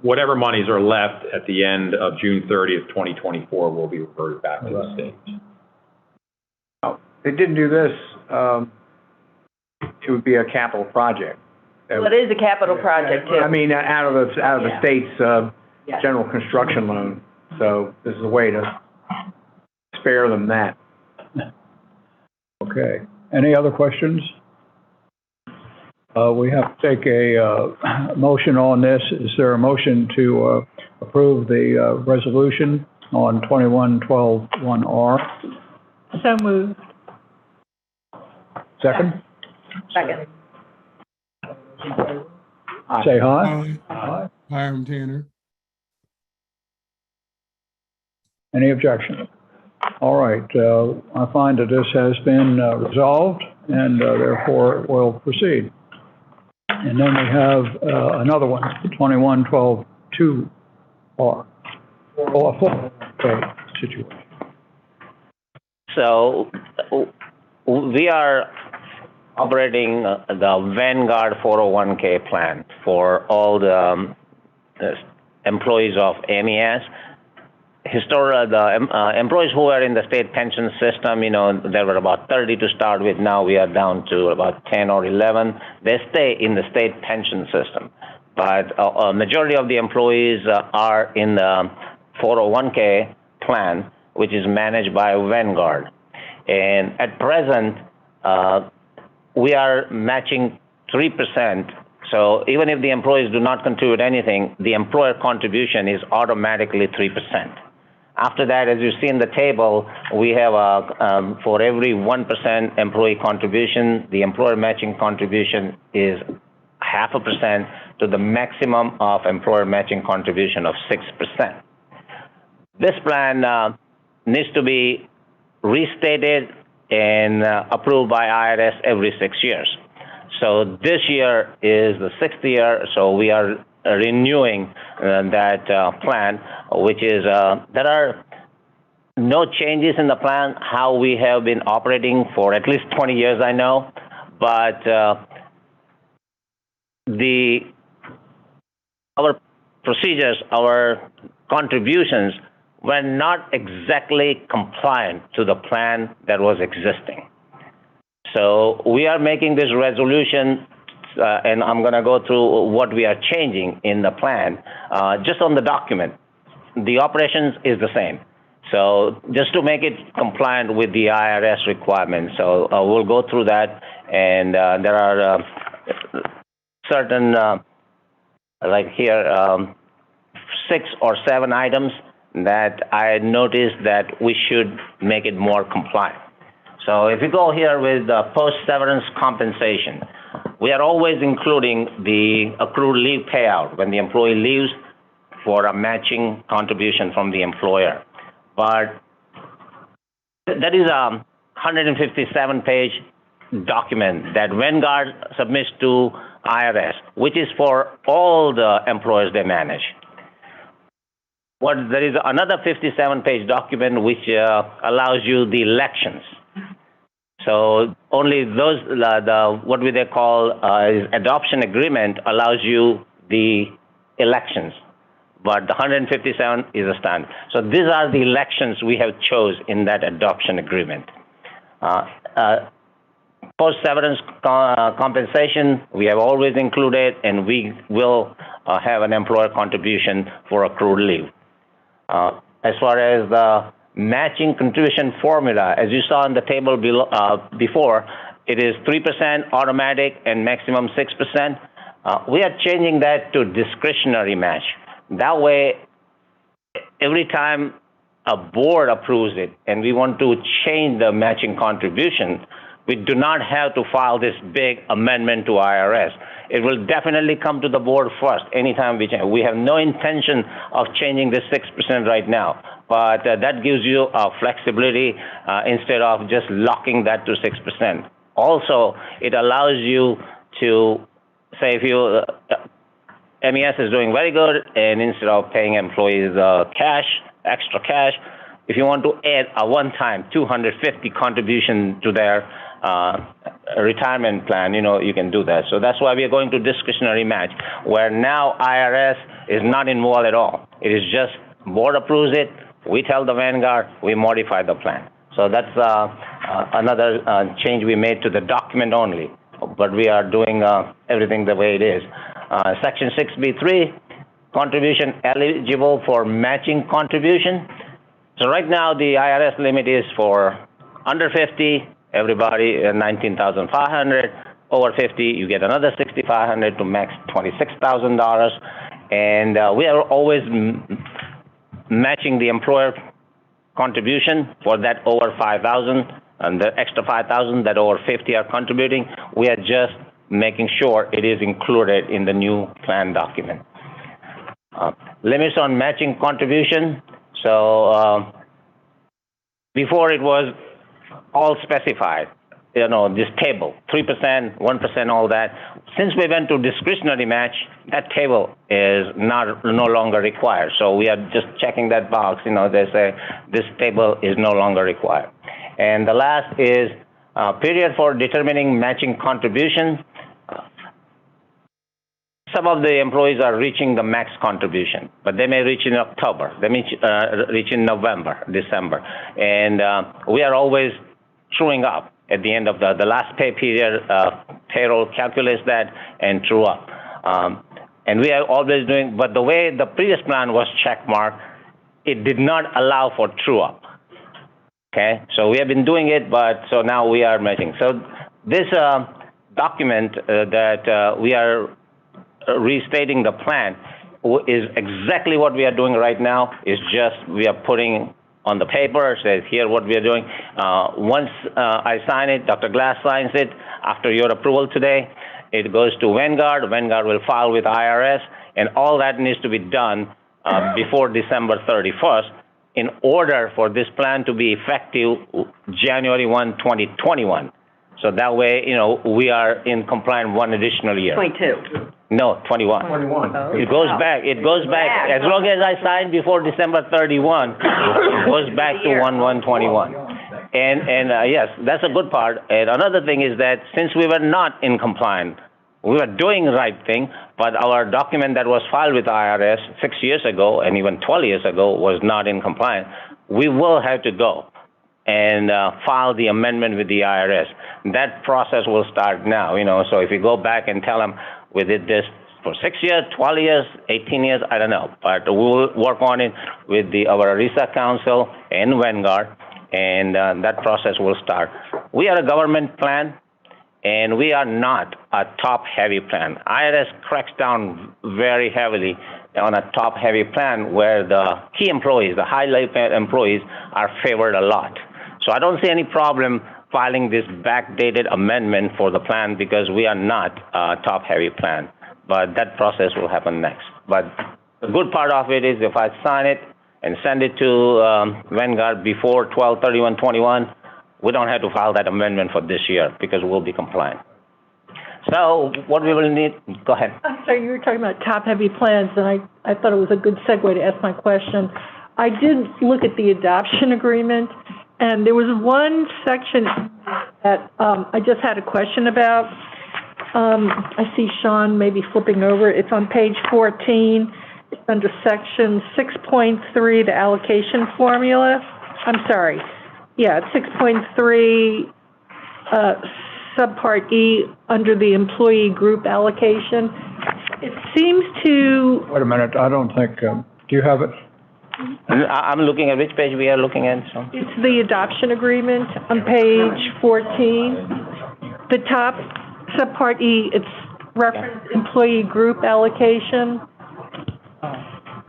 whatever monies are left at the end of June 30th, 2024, will be reverted back to the state. They didn't do this, it would be a capital project. Well, it is a capital project, too. I mean, out of the Yeah. state's Yeah. general construction loan. So this is a way to spare them that. Okay. Any other questions? We have to take a motion on this. Is there a motion to approve the resolution on 2112-1R? So moved. Second? Second. Say aye. Aye. Hiram Tanner. Any objection? All right. I find that this has been resolved, and therefore we'll proceed. And then we have another one, 2112-2R. Okay, situation. So we are operating the Vanguard 401k plan for all the employees of MES. The employees who are in the state pension system, there were about 30 to start with. Now we are down to about 10 or 11. They stay in the state pension system. But a majority of the employees are in the 401k plan, which is managed by Vanguard. And at present, we are matching 3%. So even if the employees do not contribute anything, the employer contribution is automatically 3%. After that, as you see in the table, we have for every 1% employee contribution, the employer matching contribution is 0.5% to the maximum of employer matching contribution of 6%. This plan needs to be restated and approved by IRS every 6 years. So this year is the 6th year, so we are renewing that plan, which is, there are no changes in the plan, how we have been operating for at least 20 years, I know, but our procedures, our contributions were not exactly compliant to the plan that was existing. So we are making this resolution, and I'm going to go through what we are changing in the plan. Just on the document, the operations is the same. So just to make it compliant with the IRS requirements. So we'll go through that, and there are certain, like here, 6 or 7 items that I noticed that we should make it more compliant. So if you go here with post-severance compensation, we are always including the accrued leave payout when the employee leaves for a matching contribution from the employer. But that is a 157-page document that Vanguard submits to IRS, which is for all the employers they manage. There is another 57-page document which allows you the elections. So only those, what we call adoption agreement allows you the elections, but the 157 is a standard. So these are the elections we have chose in that adoption agreement. Post-severance compensation, we have always included, and we will have an employer contribution for accrued leave. As far as the matching contribution formula, as you saw on the table below, before, it is 3% automatic and maximum 6%. We are changing that to discretionary match. That way, every time a board approves it and we want to change the matching contribution, we do not have to file this big amendment to IRS. It will definitely come to the board first anytime we change. We have no intention of changing this 6% right now, but that gives you flexibility instead of just locking that to 6%. Also, it allows you to say if you, MES is doing very good, and instead of paying employees extra cash, if you want to add a one-time 250 contribution to their retirement plan, you can do that. So that's why we are going to discretionary match, where now IRS is not involved at all. It is just board approves it, we tell the Vanguard, we modify the plan. So that's another change we made to the document only, but we are doing everything the way it is. Section 6B3, contribution eligible for matching contribution. So right now the IRS limit is for under 50, everybody 19,500. Over 50, you get another 6,500 to max $26,000. And we are always matching the employer contribution for that over 5,000 and the extra 5,000 that over 50 are contributing. We are just making sure it is included in the new plan document. Limits on matching contribution. So before it was all specified, this table, 3%, 1%, all that. Since we went to discretionary match, that table is no longer required. So we are just checking that box. They say this table is no longer required. And the last is period for determining matching contribution. Some of the employees are reaching the max contribution, but they may reach in October, they may reach in November, December. And we are always truing up at the end of the last pay period. Payroll calculates that and true up. And we are always doing, but the way the previous plan was checkmarked, it did not allow for true up. Okay, so we have been doing it, but so now we are matching. So this document that we are restating the plan is exactly what we are doing right now. Is just we are putting on the paper, says here what we are doing. Once I sign it, Dr. Glass signs it, after your approval today, it goes to Vanguard. Vanguard will file with IRS, and all that needs to be done before December 31st in order for this plan to be effective January 1, 2021. So that way, we are in compliance one additional year. 22. No, 21. 21. Oh, It goes wow. back, as long as I sign before December 31, it goes back to 1/1/21. And yes, that's a good part. And another thing is that since we were not in compliance, we were doing the right thing, but our document that was filed with IRS 6 years ago and even 12 years ago was not in compliance, we will have to go and file the amendment with the IRS. That process will start now, so if you go back and tell them we did this for 6 years, 12 years, 18 years, I don't know, but we'll work on it with our ERISA council and Vanguard, and that process will start. We are a government plan, and we are not a top-heavy plan. IRS cracks down very heavily on a top-heavy plan where the key employees, the high-level employees, are favored a lot. So I don't see any problem filing this backdated amendment for the plan because we are not a top-heavy plan. But that process will happen next. But the good part of it is if I sign it and send it to Vanguard before 12/31/21, we don't have to file that amendment for this year because we'll be compliant. So what we will need, go ahead. I'm sorry, you were talking about top-heavy plans, and I thought it was a good segue to ask my question. I did look at the adoption agreement, and there was one section that I just had a question about. I see Sean maybe flipping over. It's on page 14. It's under section 6.3, the allocation formula. I'm sorry. Yeah, 6.3, subpart E, under the employee group allocation. It seems to... Wait a minute, I don't think, do you have it? I'm looking at which page we are looking at. So. It's the adoption agreement on page 14. The top, subpart E, it's reference employee group allocation.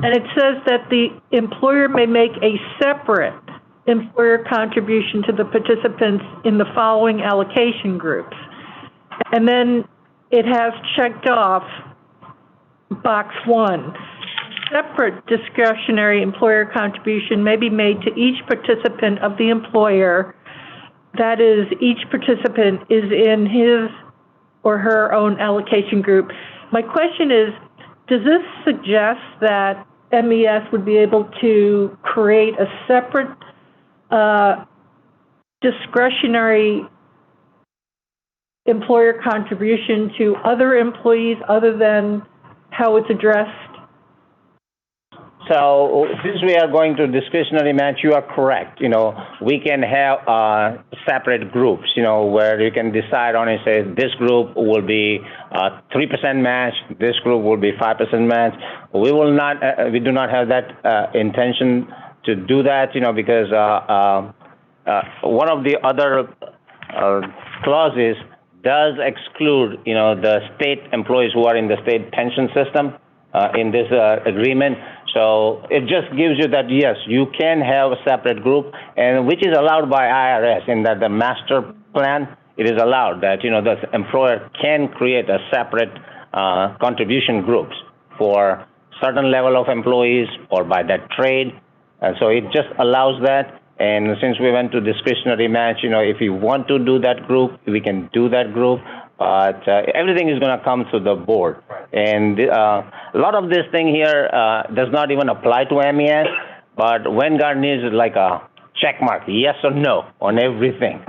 And it says that the employer may make a separate employer contribution to the participants in the following allocation groups. And then it has checked off box 1. Separate discretionary employer contribution may be made to each participant of the employer. That is, each participant is in his or her own allocation group. My question is, does this suggest that MES would be able to create a separate discretionary employer contribution to other employees other than how it's addressed? So since we are going to discretionary match, you are correct. We can have separate groups, where you can decide on it, say this group will be 3% match, this group will be 5% match. We will not, we do not have that intention to do that, because one of the other clauses does exclude, the state employees who are in the state pension system in this agreement. So it just gives you that, yes, you can have a separate group, and which is allowed by IRS in that the master plan, it is allowed that, the employer can create a separate contribution groups for certain level of employees or by that trade. And so it just allows that. And since we went to discretionary match, if you want to do that group, we can do that group. But everything is going to come to the board. And a lot of this thing here does not even apply to MES, but Vanguard needs like a check mark, yes or no, on everything.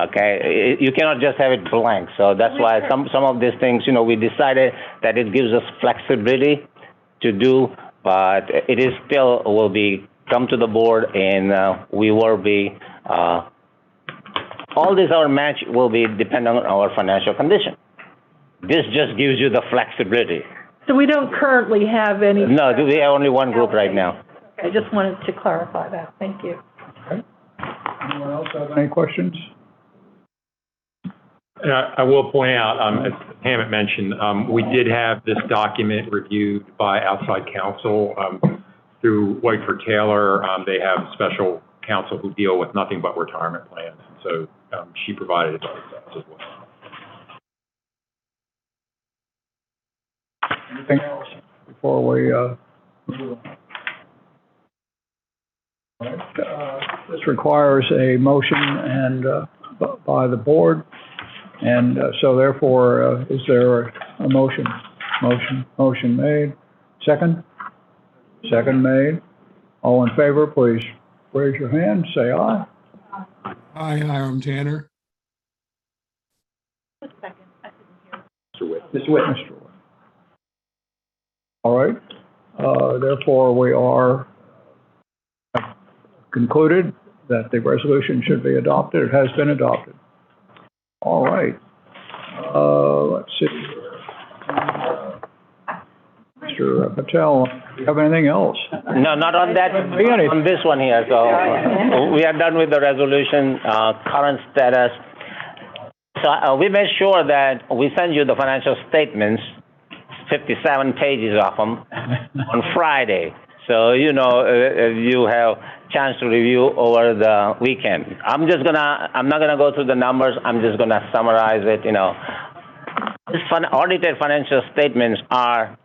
Okay, you cannot just have it blank. So that's why some of these things, we decided that it gives us flexibility to do, but it is still will be come to the board, and we will be. All this, our match will be dependent on our financial condition. This just gives you the flexibility. So we don't currently have any... No, we have only one group right now. Okay, I just wanted to clarify that. Thank you. Okay. Anyone else have any questions? I will point out, as Hammett mentioned, we did have this document reviewed by outside counsel through Whiteford Taylor. They have special counsel who deal with nothing but retirement plans. So she provided it to us as well. Anything else before we move on? All right. This requires a motion and by the board And so therefore, is there a motion? Motion made. Second? Second made. All in favor, please raise your hand, say aye. Hi, Hiram Tanner. Mr. Witt. All right. Therefore, we are concluded that the resolution should be adopted. It has been adopted. All right. Let's see. Mr. Patel, do you have anything else? No, not on that, on this one here. So we are done with the resolution, current status. So we made sure that we send you the financial statements, 57 pages of them, on Friday. So, you know, you have chance to review over the weekend. I'm not gonna go through the numbers. I'm just gonna summarize it, you know. Audited financial statements are,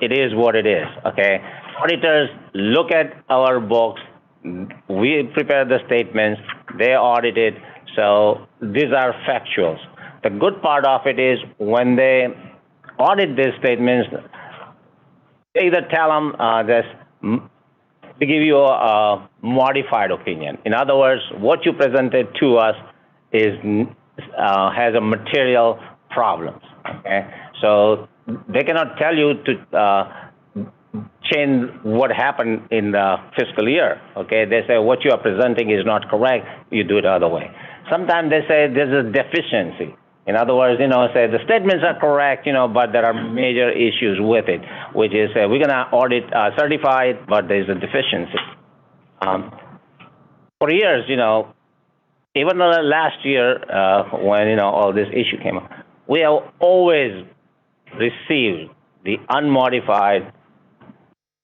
it is what it is, okay? Auditors look at our books, we prepare the statements, they audit it, so these are factuals. The good part of it is when they audit these statements, they either tell them they give you a modified opinion. In other words, what you presented to us is has a material problems, okay? So they cannot tell you to change what happened in the fiscal year, okay? They say what you are presenting is not correct, you do it the other way. Sometimes they say there's a deficiency. In other words, you know, say the statements are correct, you know, but there are major issues with it, which is we're going to audit certify it, but there's a deficiency. For years, you know, even last year when, you know, all this issue came up, we have always received the unmodified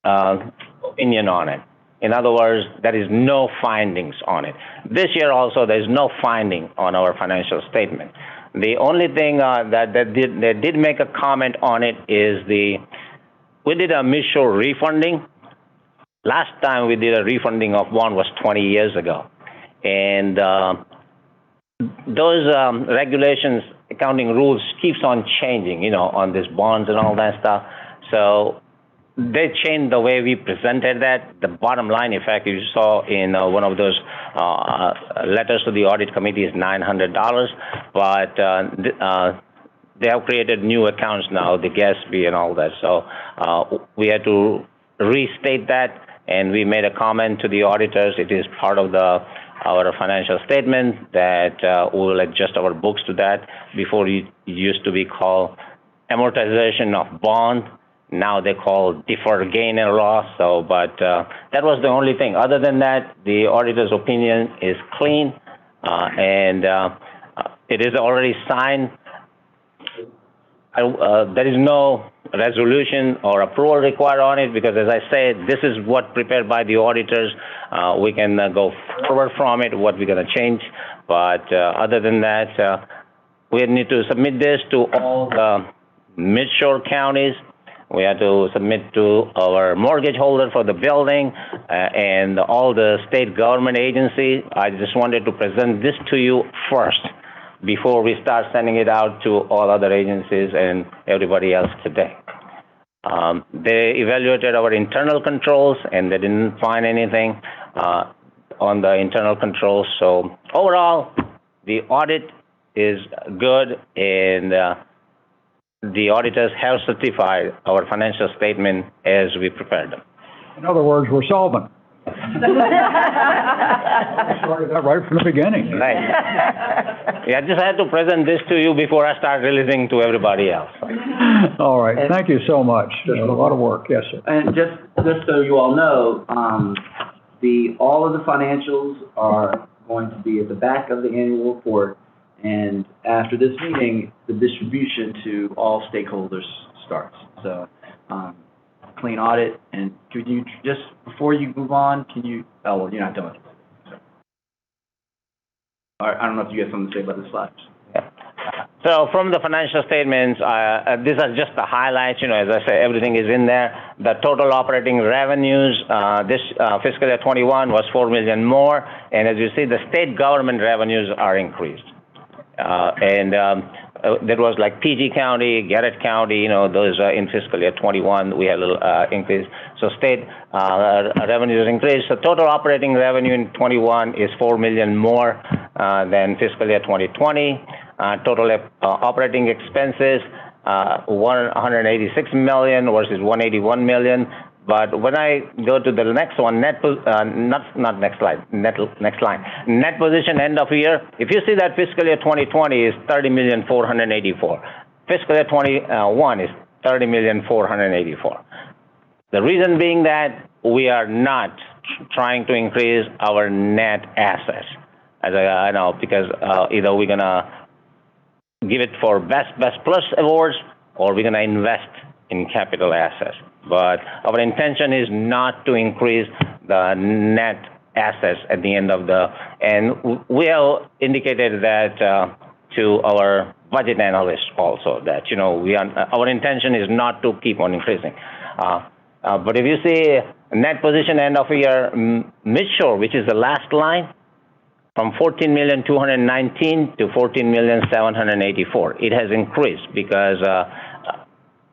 opinion on it. In other words, there is no findings on it. This year also, there is no finding on our financial statement. The only thing that they did make a comment on it is we did a mutual refunding. Last time we did a refunding of bond was 20 years ago. And those regulations, accounting rules keeps on changing, you know, on these bonds and all that stuff. So they changed the way we presented that. The bottom line effect you saw in one of those letters to the audit committee is $900, but they have created new accounts now, the GASB and all that. So we had to restate that, and we made a comment to the auditors. It is part of our financial statement that we will adjust our books to that. Before it used to be called amortization of bond. Now they call deferred gain and loss. So, but that was the only thing. Other than that, the auditor's opinion is clean, and it is already signed. There is no resolution or approval required on it because, as I said, this is what prepared by the auditors. We can go forward from it, what we're going to change. But other than that, we need to submit this to all the mid-shore counties. We have to submit to our mortgage holder for the building and all the state government agencies. I just wanted to present this to you first before we start sending it out to all other agencies and everybody else today. They evaluated our internal controls and they didn't find anything on the internal controls. So overall, the audit is good, and the auditors have certified our financial statement as we prepared them. In other words, we're solvent. Started that right from the beginning. Right. Yeah, I just had to present this to you before I start releasing to everybody else. All right, thank you so much. A lot of work, yes, sir. And just so you all know, all of the financials are going to be at the back of the annual report, and after this meeting, the distribution to all stakeholders starts. So, clean audit, and could you just, before you move on, oh, well, you're not done with it. So. All right, I don't know if you have something to say about the slides. Yeah. So from the financial statements, these are just the highlights. You know, as I say, everything is in there. The total operating revenues this fiscal year 21 was $4 million more, and as you see, the state government revenues are increased. There was like PG County, Garrett County, those in fiscal year 21, we had a little increase. So state revenues increased. So total operating revenue in 21 is $4 million more than fiscal year 2020. Total operating expenses, $186 million versus $181 million. But when I go to the next one, next line. Net position end of year, if you see that fiscal year 2020 is $30,484,000. Fiscal year 21 is $30,484,000. The reason being that we are not trying to increase our net assets, as I know, because either we're gonna give it for best plus awards, or we're gonna invest in capital assets. But our intention is not to increase the net assets at the end of and we have indicated that to our budget analysts also, that, our intention is not to keep on increasing. But if you see net position end of year, Midshore, which is the last line, from $14,219,000 to $14,784,000. It has increased because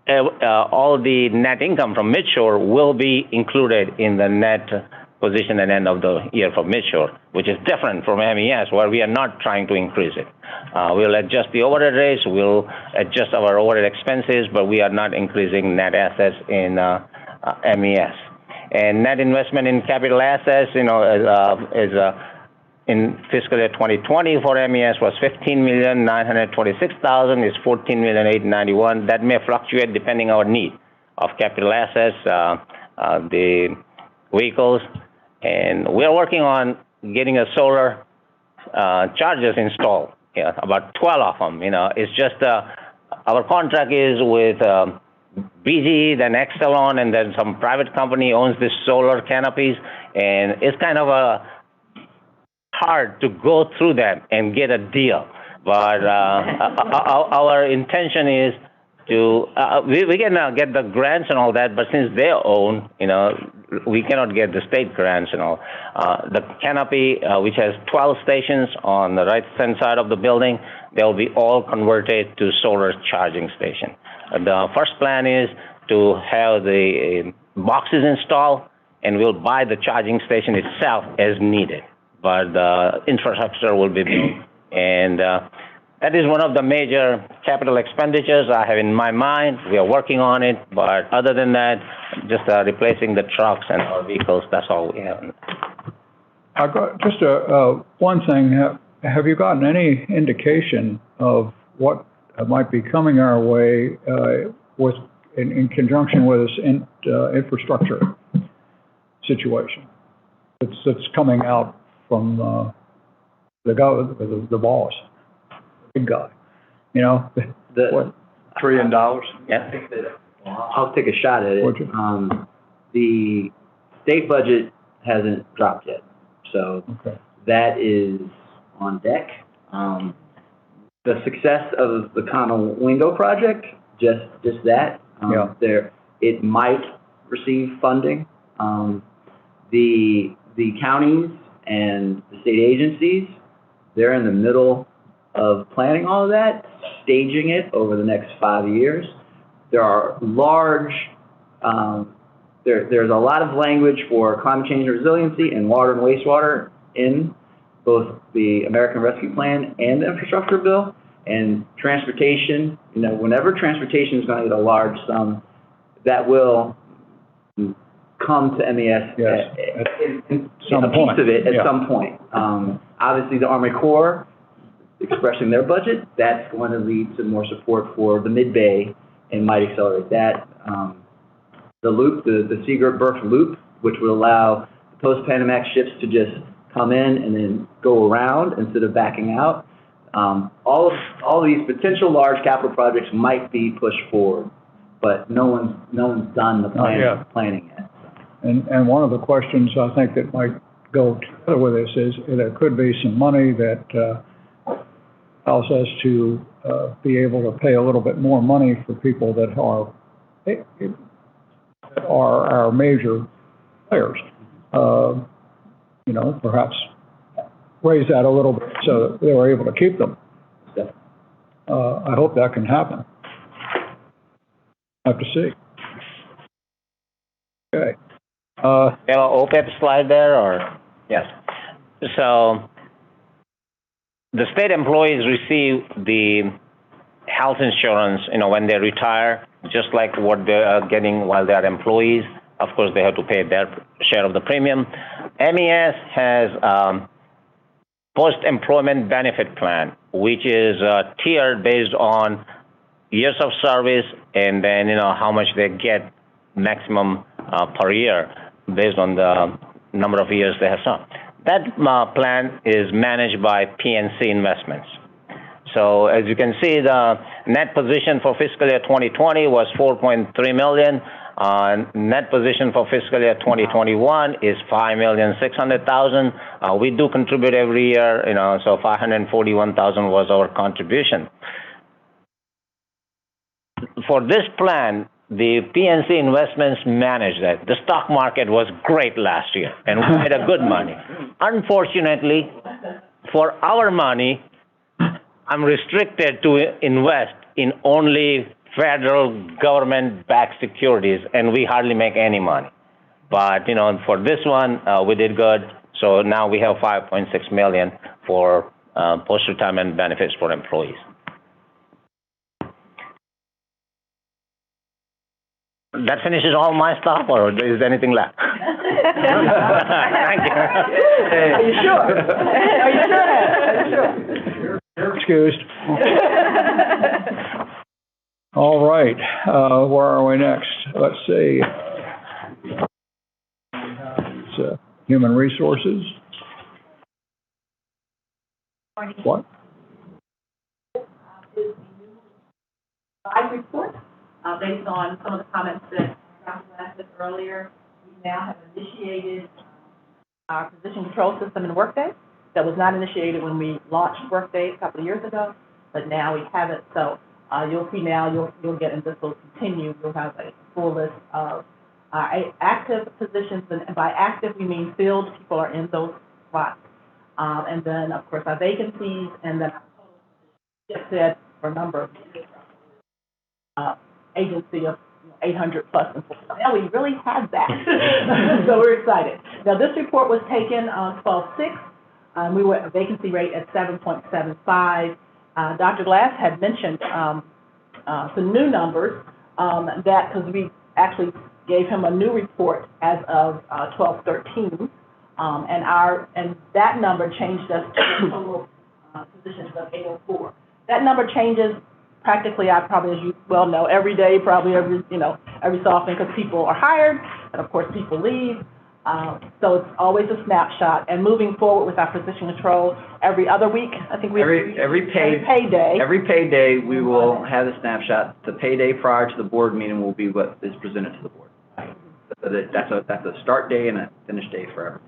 all the net income from Midshore will be included in the net position at end of the year for Midshore, which is different from MES, where we are not trying to increase it. We'll adjust the overhead rates, we'll adjust our overhead expenses, but we are not increasing net assets in MES. And net investment in capital assets, in fiscal year 2020 for MES was $15,926,000, is $14,891,000. That may fluctuate depending on our need of capital assets, the vehicles, and we are working on getting a solar chargers installed. About 12 of them. It's just our contract is with BG, then Exelon, and then some private company owns this solar canopies, and it's kind of hard to go through that and get a deal. But our intention is to, we can get the grants and all that, but since they own, we cannot get the state grants and all. The canopy, which has 12 stations on the right-hand side of the building, they'll be all converted to solar charging station. The first plan is to have the boxes installed, and we'll buy the charging station itself as needed. But the infrastructure will be built. And that is one of the major capital expenditures I have in my mind. We are working on it, but other than that, just replacing the trucks and our vehicles, that's all we have. I got just one thing. Have you gotten any indication of what might be coming our way in conjunction with this infrastructure situation that's coming out from the boss, the big guy, $1 trillion? Yeah. I'll take a shot at it. The state budget hasn't dropped yet, so that is on deck. The success of the Conowingo project, just that, it might receive funding. The counties and the state agencies, they're in the middle of planning all of that, staging it over the next 5 years. There are large, there's a lot of language for climate change and resiliency and water and wastewater in both the American Rescue Plan and the infrastructure bill. And transportation, whenever transportation is going to get a large sum, that will come to MES in a piece of it at some point. Obviously, the Army Corps expressing their budget, that's going to lead to more support for the Mid-Bay and might accelerate that. The loop, the Seagirt-Burke loop, which would allow post-Panamax ships to just come in and then go around instead of backing out. All these potential large capital projects might be pushed forward, but no one's done the planning yet. And one of the questions I think that might go together with this is there could be some money that allows us to be able to pay a little bit more money for people that are our major players. Perhaps raise that a little bit so that they were able to keep them. I hope that can happen. Have to see. Okay. You have an OPEB slide there, or? Yes. So the state employees receive the health insurance, when they retire, just like what they are getting while they are employees. Of course, they have to pay their share of the premium. MES has post-employment benefit plan, which is tiered based on years of service and then, how much they get maximum per year based on the number of years they have served. That plan is managed by PNC Investments. So as you can see, the net position for fiscal year 2020 was $4.3 million. Net position for fiscal year 2021 is $5,600,000. We do contribute every year, so $541,000 was our contribution. For this plan, the PNC Investments managed that. The stock market was great last year, and we made a good money. Unfortunately, for our money, I'm restricted to invest in only federal government-backed securities, and we hardly make any money. But, for this one, we did good. So now we have $5.6 million for post-retirement benefits for employees. That finishes all my stuff, or is there anything left? Thank you. Are you sure? Are you sure? You're excused. All right, where are we next? Let's see. It's human resources. What? Slide report, based on some of the comments that Dr. Glass said earlier. We now have initiated our position control system in Workday. That was not initiated when we launched Workday a couple of years ago, but now we have it. So you'll see now, you'll get, and this will continue, you'll have a full list of active positions, and by active we mean filled, people are in those slots. And then, of course, our vacancies, and then just said for a number of years, agency of 800 plus employees. Now we really have that, so we're excited. Now this report was taken on 12/6. We were at a vacancy rate at 7.75. Dr. Glass had mentioned some new numbers that, because we actually gave him a new report as of 12/13, and that number changed us to total positions of 804. That number changes practically, I probably, as you well know, every day, probably every so often, because people are hired, and of course people leave. So it's always a snapshot. And moving forward with our position control, every other week, I think we every payday we will have a snapshot. The payday prior to the board meeting will be what is presented to the board. So that's a start day and a finish day forever.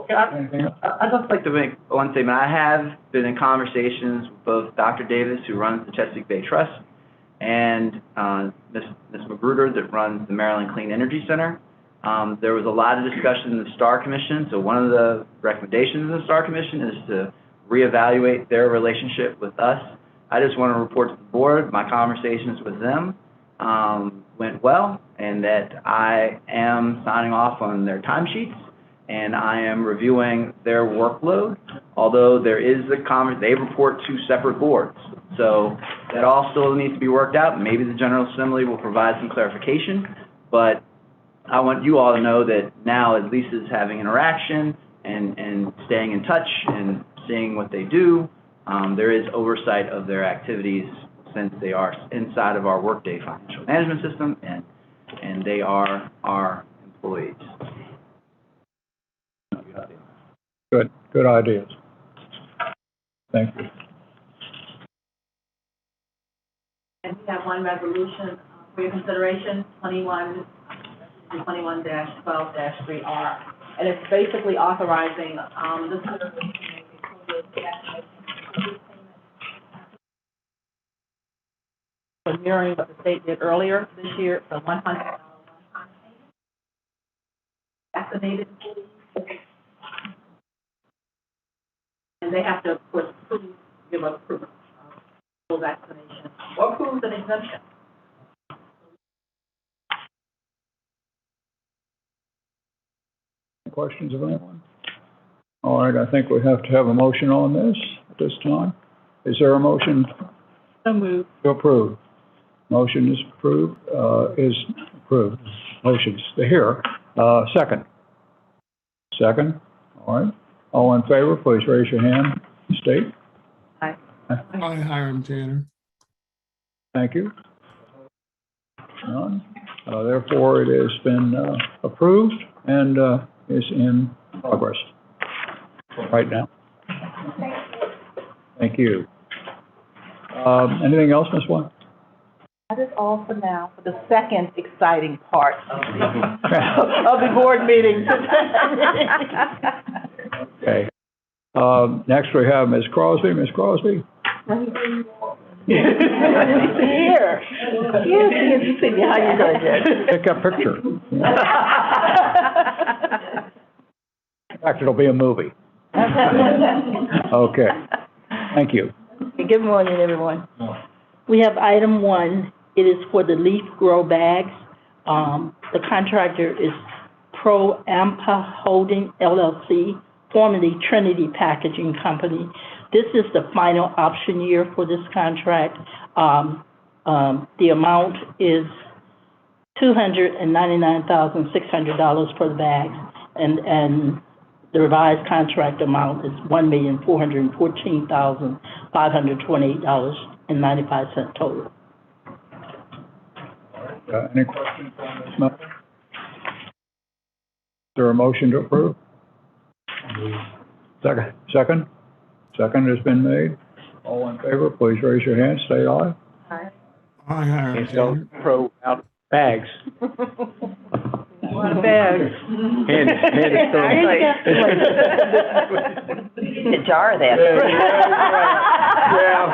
I'd just like to make one statement. I have been in conversations with both Dr. Davis, who runs the Chesapeake Bay Trust, and Ms. Magruder, that runs the Maryland Clean Energy Center. There was a lot of discussion in the STAR Commission, so one of the recommendations of the STAR Commission is to reevaluate their relationship with us. I just want to report to the board my conversations with them went well, and that I am signing off on their timesheets, and I am reviewing their workload, although there is they report to separate boards. So that all still needs to be worked out. Maybe the General Assembly will provide some clarification, but I want you all to know that now at least is having interaction and staying in touch and seeing what they do. There is oversight of their activities since they are inside of our Workday financial management system, and they are our employees. Good ideas. Thank you. And we have one resolution for your consideration, 21-12-3R. And it's basically authorizing this mirroring what the state did earlier this year, so $100 vaccinated employees. And they have to, of course, give us proof of full vaccination or prove an exemption. Questions of anyone? All right, I think we have to have a motion on this at this time. Is there a motion So moved. to approve? Motion is approved, Motion's here. Second. Second. All right. All in favor, please raise your hand. State. Aye. Hi, Hiram Tanner. Thank you. None. Therefore, it has been approved and is in progress right now. Thank you. Anything else, Ms. White? That is all for now, for the second exciting part of the board meeting today. Okay. Next, we have Ms. Crosby. Ms. Crosby? Here. Here, you see how you're gonna get. Pick a picture. In fact, it'll be a movie. Okay. Thank you. Good morning, everyone. We have item 1. It is for the leaf grow bags. The contractor is Pro Ampa Holding LLC, formerly Trinity Packaging Company. This is the final option year for this contract. The amount is $299,600 for the bags, and the revised contract amount is $1,414,528.95 total. Any questions on this matter? Is there a motion to approve? Second. Second? Second has been made. All in favor, please raise your hand. State aye. Hi, Hiram And so Tanner. throw out bags. One bag. Hand it to A jar of that. Yeah,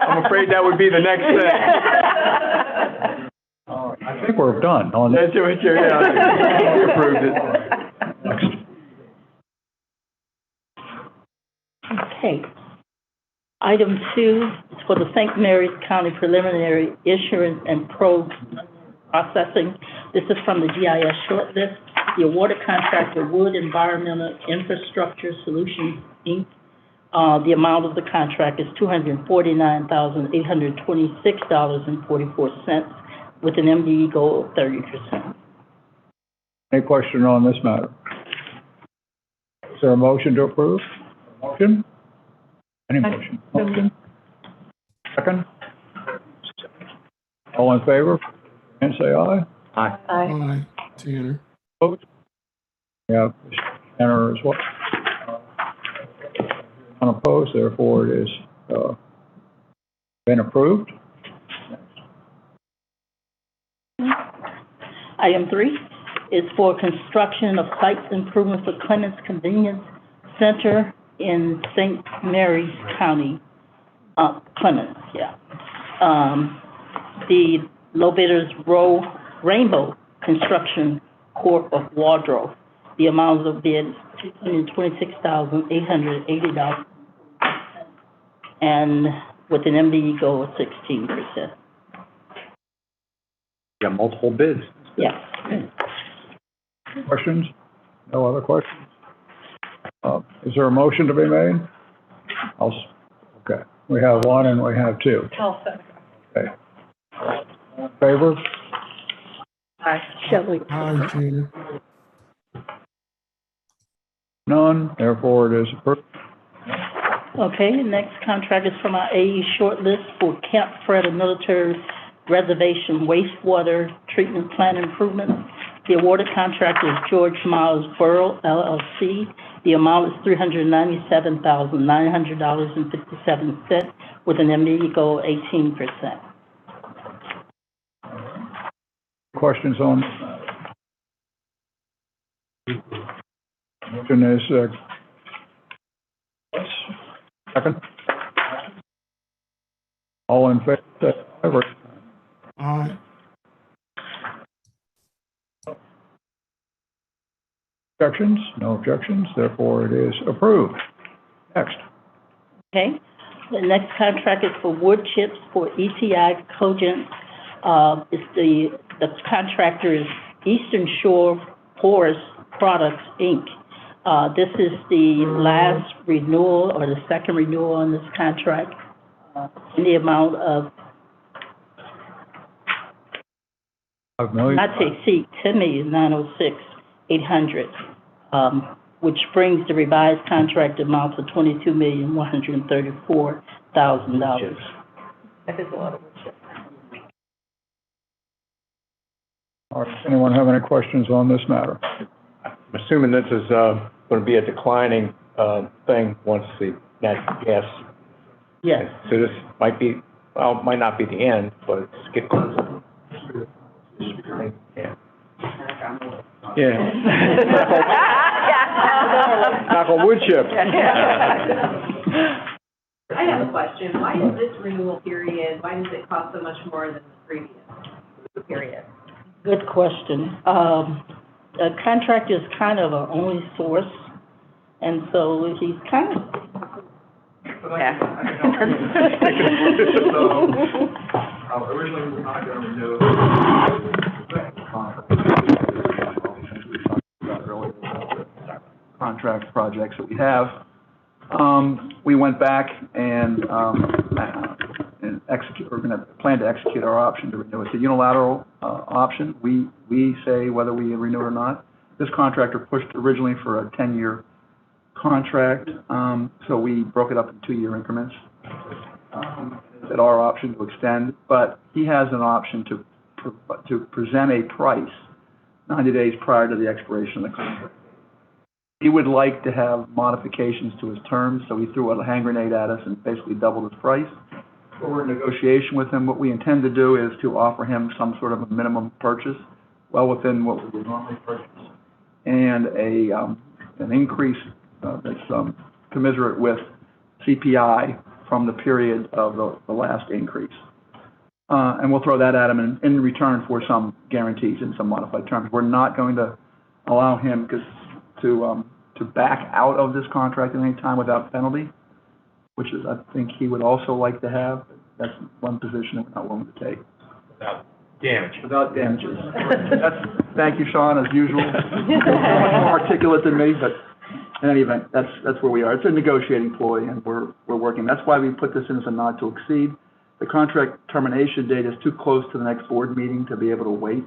I'm afraid that would be the next thing. I think we're done on That's that. what you're, we approved it. Okay. Item 2 is for the St. Mary's County Preliminary Issuance and Processing. This is from the GIS shortlist. The awarded contractor, Wood Environmental Infrastructure Solutions, Inc. The amount of the contract is $249,826.44 with an MDE goal of 30%. Any question on this matter? Is there a motion to approve? Motion? Any motion? Motion? Second? All in favor? And say aye. Aye. Hi, Tanner. Opposed? Yeah, Mr. Tanner as well. Unopposed, therefore it is been approved. Item 3 is for construction of site improvement for Clemens Convenience Center in St. Mary's County, Clemens, yeah. The low bidders Rainbow Construction Corp. of Wardrobe. The amount of the bid is $226,880, and with an MDE goal of 16%. Got multiple bids. Yes. Questions? No other questions? Is there a motion to be made? Okay, we have one and we have two. Okay. All in favor? Aye. Shelley. Hi, Tanner. None, therefore it is approved. Okay, next contract is from our AE shortlist for Camp Freda Military Reservation wastewater treatment plant improvements. The awarded contractor is George Miles Burrow, LLC. The amount is $397,900.57 with an MDE goal of 18%. Questions on this matter? Motion is, second. All in favor, say aye. Hi. Objections? No objections, therefore it is approved. Next. Okay. The next contract is for wood chips for ETI Cogent. The contractor is Eastern Shore Forest Products, Inc. This is the last renewal or the second renewal on this contract, in the amount of $5 million. not to exceed $10,906,800, which brings the revised contract amount to $22,134,000. That is a lot of work. All right, does anyone have any questions on this matter? I'm assuming this is going to be a declining thing once the natural gas. Yes. So this might be, well, it might not be the end, but it's getting closer. Yeah. Yeah. Knock on wood chip. I have a question. Why is this renewal period, why does it cost so much more than the previous period? Good question. The contract is kind of our only source, and so he's kind of. Originally, we were not going to renew contract projects that we have. We went back and execute. We're going to plan to execute our option to renew. It's a unilateral option. We say whether we renew or not. This contractor pushed originally for a 10-year contract, so we broke it up in 2-year increments. At our option to extend, but he has an option to present a price 90 days prior to the expiration of the contract. He would like to have modifications to his terms, so he threw a hand grenade at us and basically doubled his price. We're in negotiation with him. What we intend to do is to offer him some sort of a minimum purchase, well within what we would normally purchase, and an increase that's commensurate with CPI from the period of the last increase. And we'll throw that at him in return for some guarantees and some modified terms. We're not going to allow him to back out of this contract at any time without penalty, which is, I think he would also like to have. That's one position that we're not willing to take. Without damage. Without damages. Thank you, Sean, as usual. You're much more articulate than me, but in any event, that's where we are. It's a negotiating ploy, and we're working. That's why we put this in as a not to exceed. The contract termination date is too close to the next board meeting to be able to wait.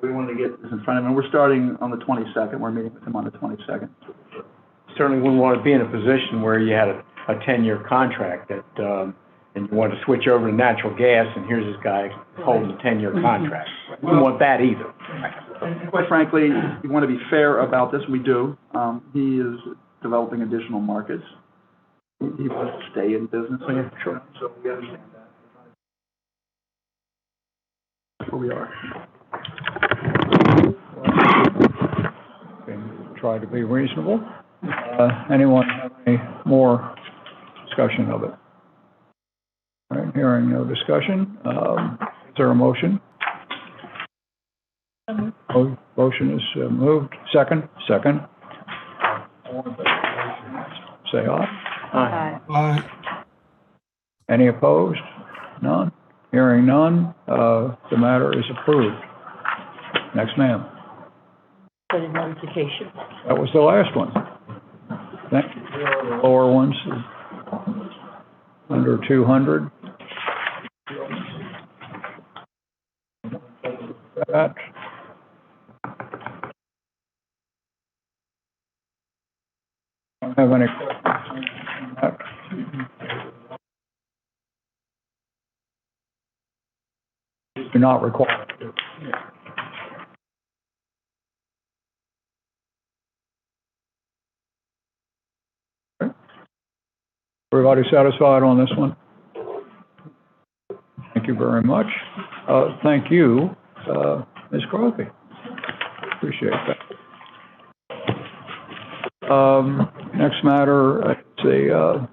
We wanted to get this in front of him. We're starting on the 22nd. We're meeting with him on the 22nd. Certainly wouldn't want to be in a position where you had a 10-year contract that, and you wanted to switch over to natural gas, and here's this guy holding a 10-year contract. We wouldn't want that either. And quite frankly, we want to be fair about this. We do. He is developing additional markets. He wants to stay in business. Yeah, sure. So we understand that. That's where we are. Try to be reasonable. Anyone have any more discussion of it? All right, hearing no discussion. Is there a motion? Motion is moved. Second? Second. Say aye. Aye. Aye. Any opposed? None? Hearing none, the matter is approved. Next, ma'am. For the notification. That was the last one. Thank you. The lower ones, under 200. That. Don't have any questions on that. Do not require. Everybody satisfied on this one? Thank you very much. Thank you, Ms. Crosby. Appreciate that. Next matter, it's a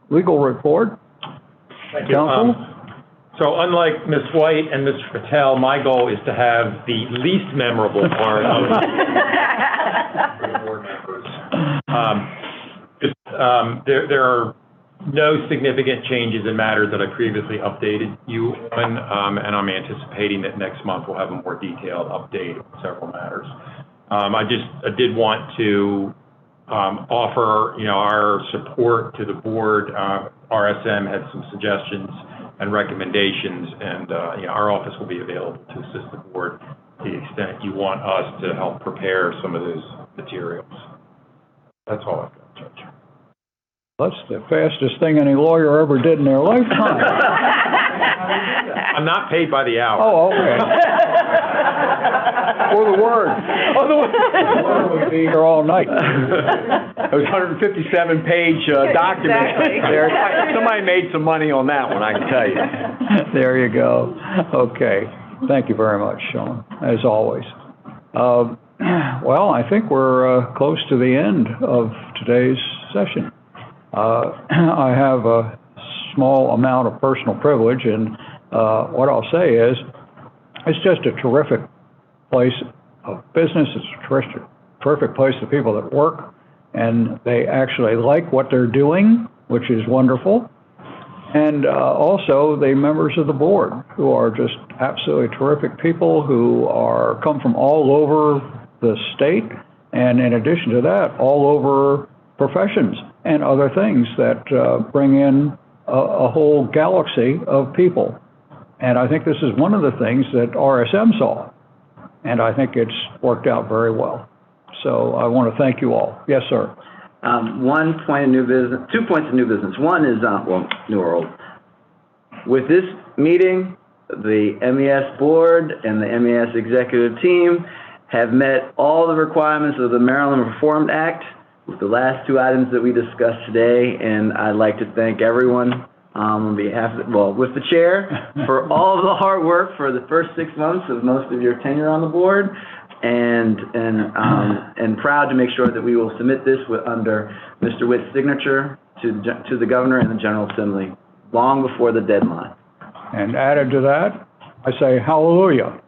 legal report. Thank you. Counsel? So unlike Ms. White and Mr. Patel, my goal is to have the least memorable part of the board members. There are no significant changes in matters that I previously updated you on, and I'm anticipating that next month we'll have a more detailed update on several matters. I did want to offer, our support to the board. RSM had some suggestions and recommendations, and our office will be available to assist the board to the extent you want us to help prepare some of those materials. That's all I've got, Judge. That's the fastest thing any lawyer ever did in their lifetime. I'm not paid by the hour. Oh, okay. Or the word. Oh, the word would be here all night. Those 157-page documents. Exactly. There. Somebody made some money on that one, I can tell you. There you go. Okay. Thank you very much, Sean, as always. Well, I think we're close to the end of today's session. I have a small amount of personal privilege, and what I'll say is, it's just a terrific place of business. It's a terrific place for people that work, and they actually like what they're doing, which is wonderful. And also the members of the board, who are just absolutely terrific people who come from all over the state, and in addition to that, all over professions and other things that bring in a whole galaxy of people. And I think this is one of the things that RSM saw, and I think it's worked out very well. So I want to thank you all. Yes, sir. 1 point of new business, 2 points of new business. One is, new or old. With this meeting, the MES board and the MES executive team have met all the requirements of the Maryland Reform Act with the last 2 items that we discussed today, and I'd like to thank everyone on behalf of, with the chair for all of the hard work for the first 6 months of most of your tenure on the board, and proud to make sure that we will submit this under Mr. Witt's signature to the governor and the General Assembly long before the deadline. And added to that, I say hallelujah.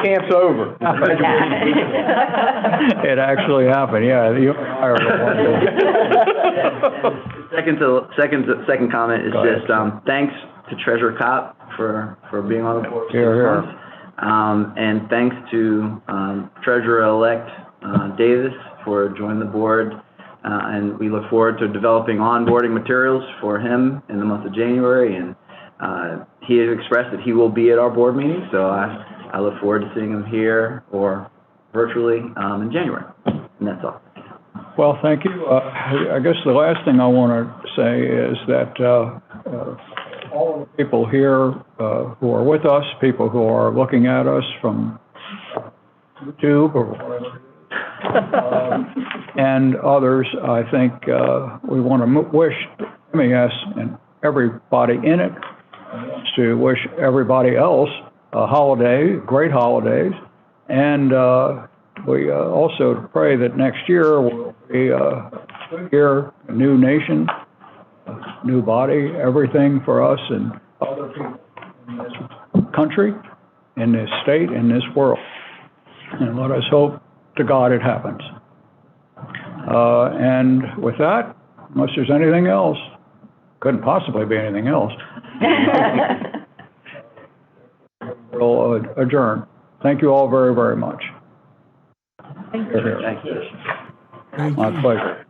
Camp's over. It actually happened, yeah. You hired Second comment is just thanks to Treasurer Kopp for being on the board for 6 months. And thanks to Treasurer-elect Davis for joining the board. And we look forward to developing onboarding materials for him in the month of January. And he has expressed that he will be at our board meeting, so I look forward to seeing him here or virtually in January. And that's all. Well, thank you. I guess the last thing I want to say is that all of the people here who are with us, people who are looking at us from YouTube or whatever, and others, I think we want to wish MES and everybody in it to wish everybody else a holiday, great holidays, and we also pray that next year will be a good year, a new nation, a new body, everything for us and other people in this country, in this state, in this world. And let us hope to God it happens. And with that, unless there's anything else, couldn't possibly be anything else, we'll adjourn. Thank you all very, very much. Thank you. Thank you. My pleasure.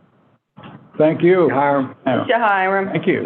Thank you. Hiram. Mr. Hiram. Thank you.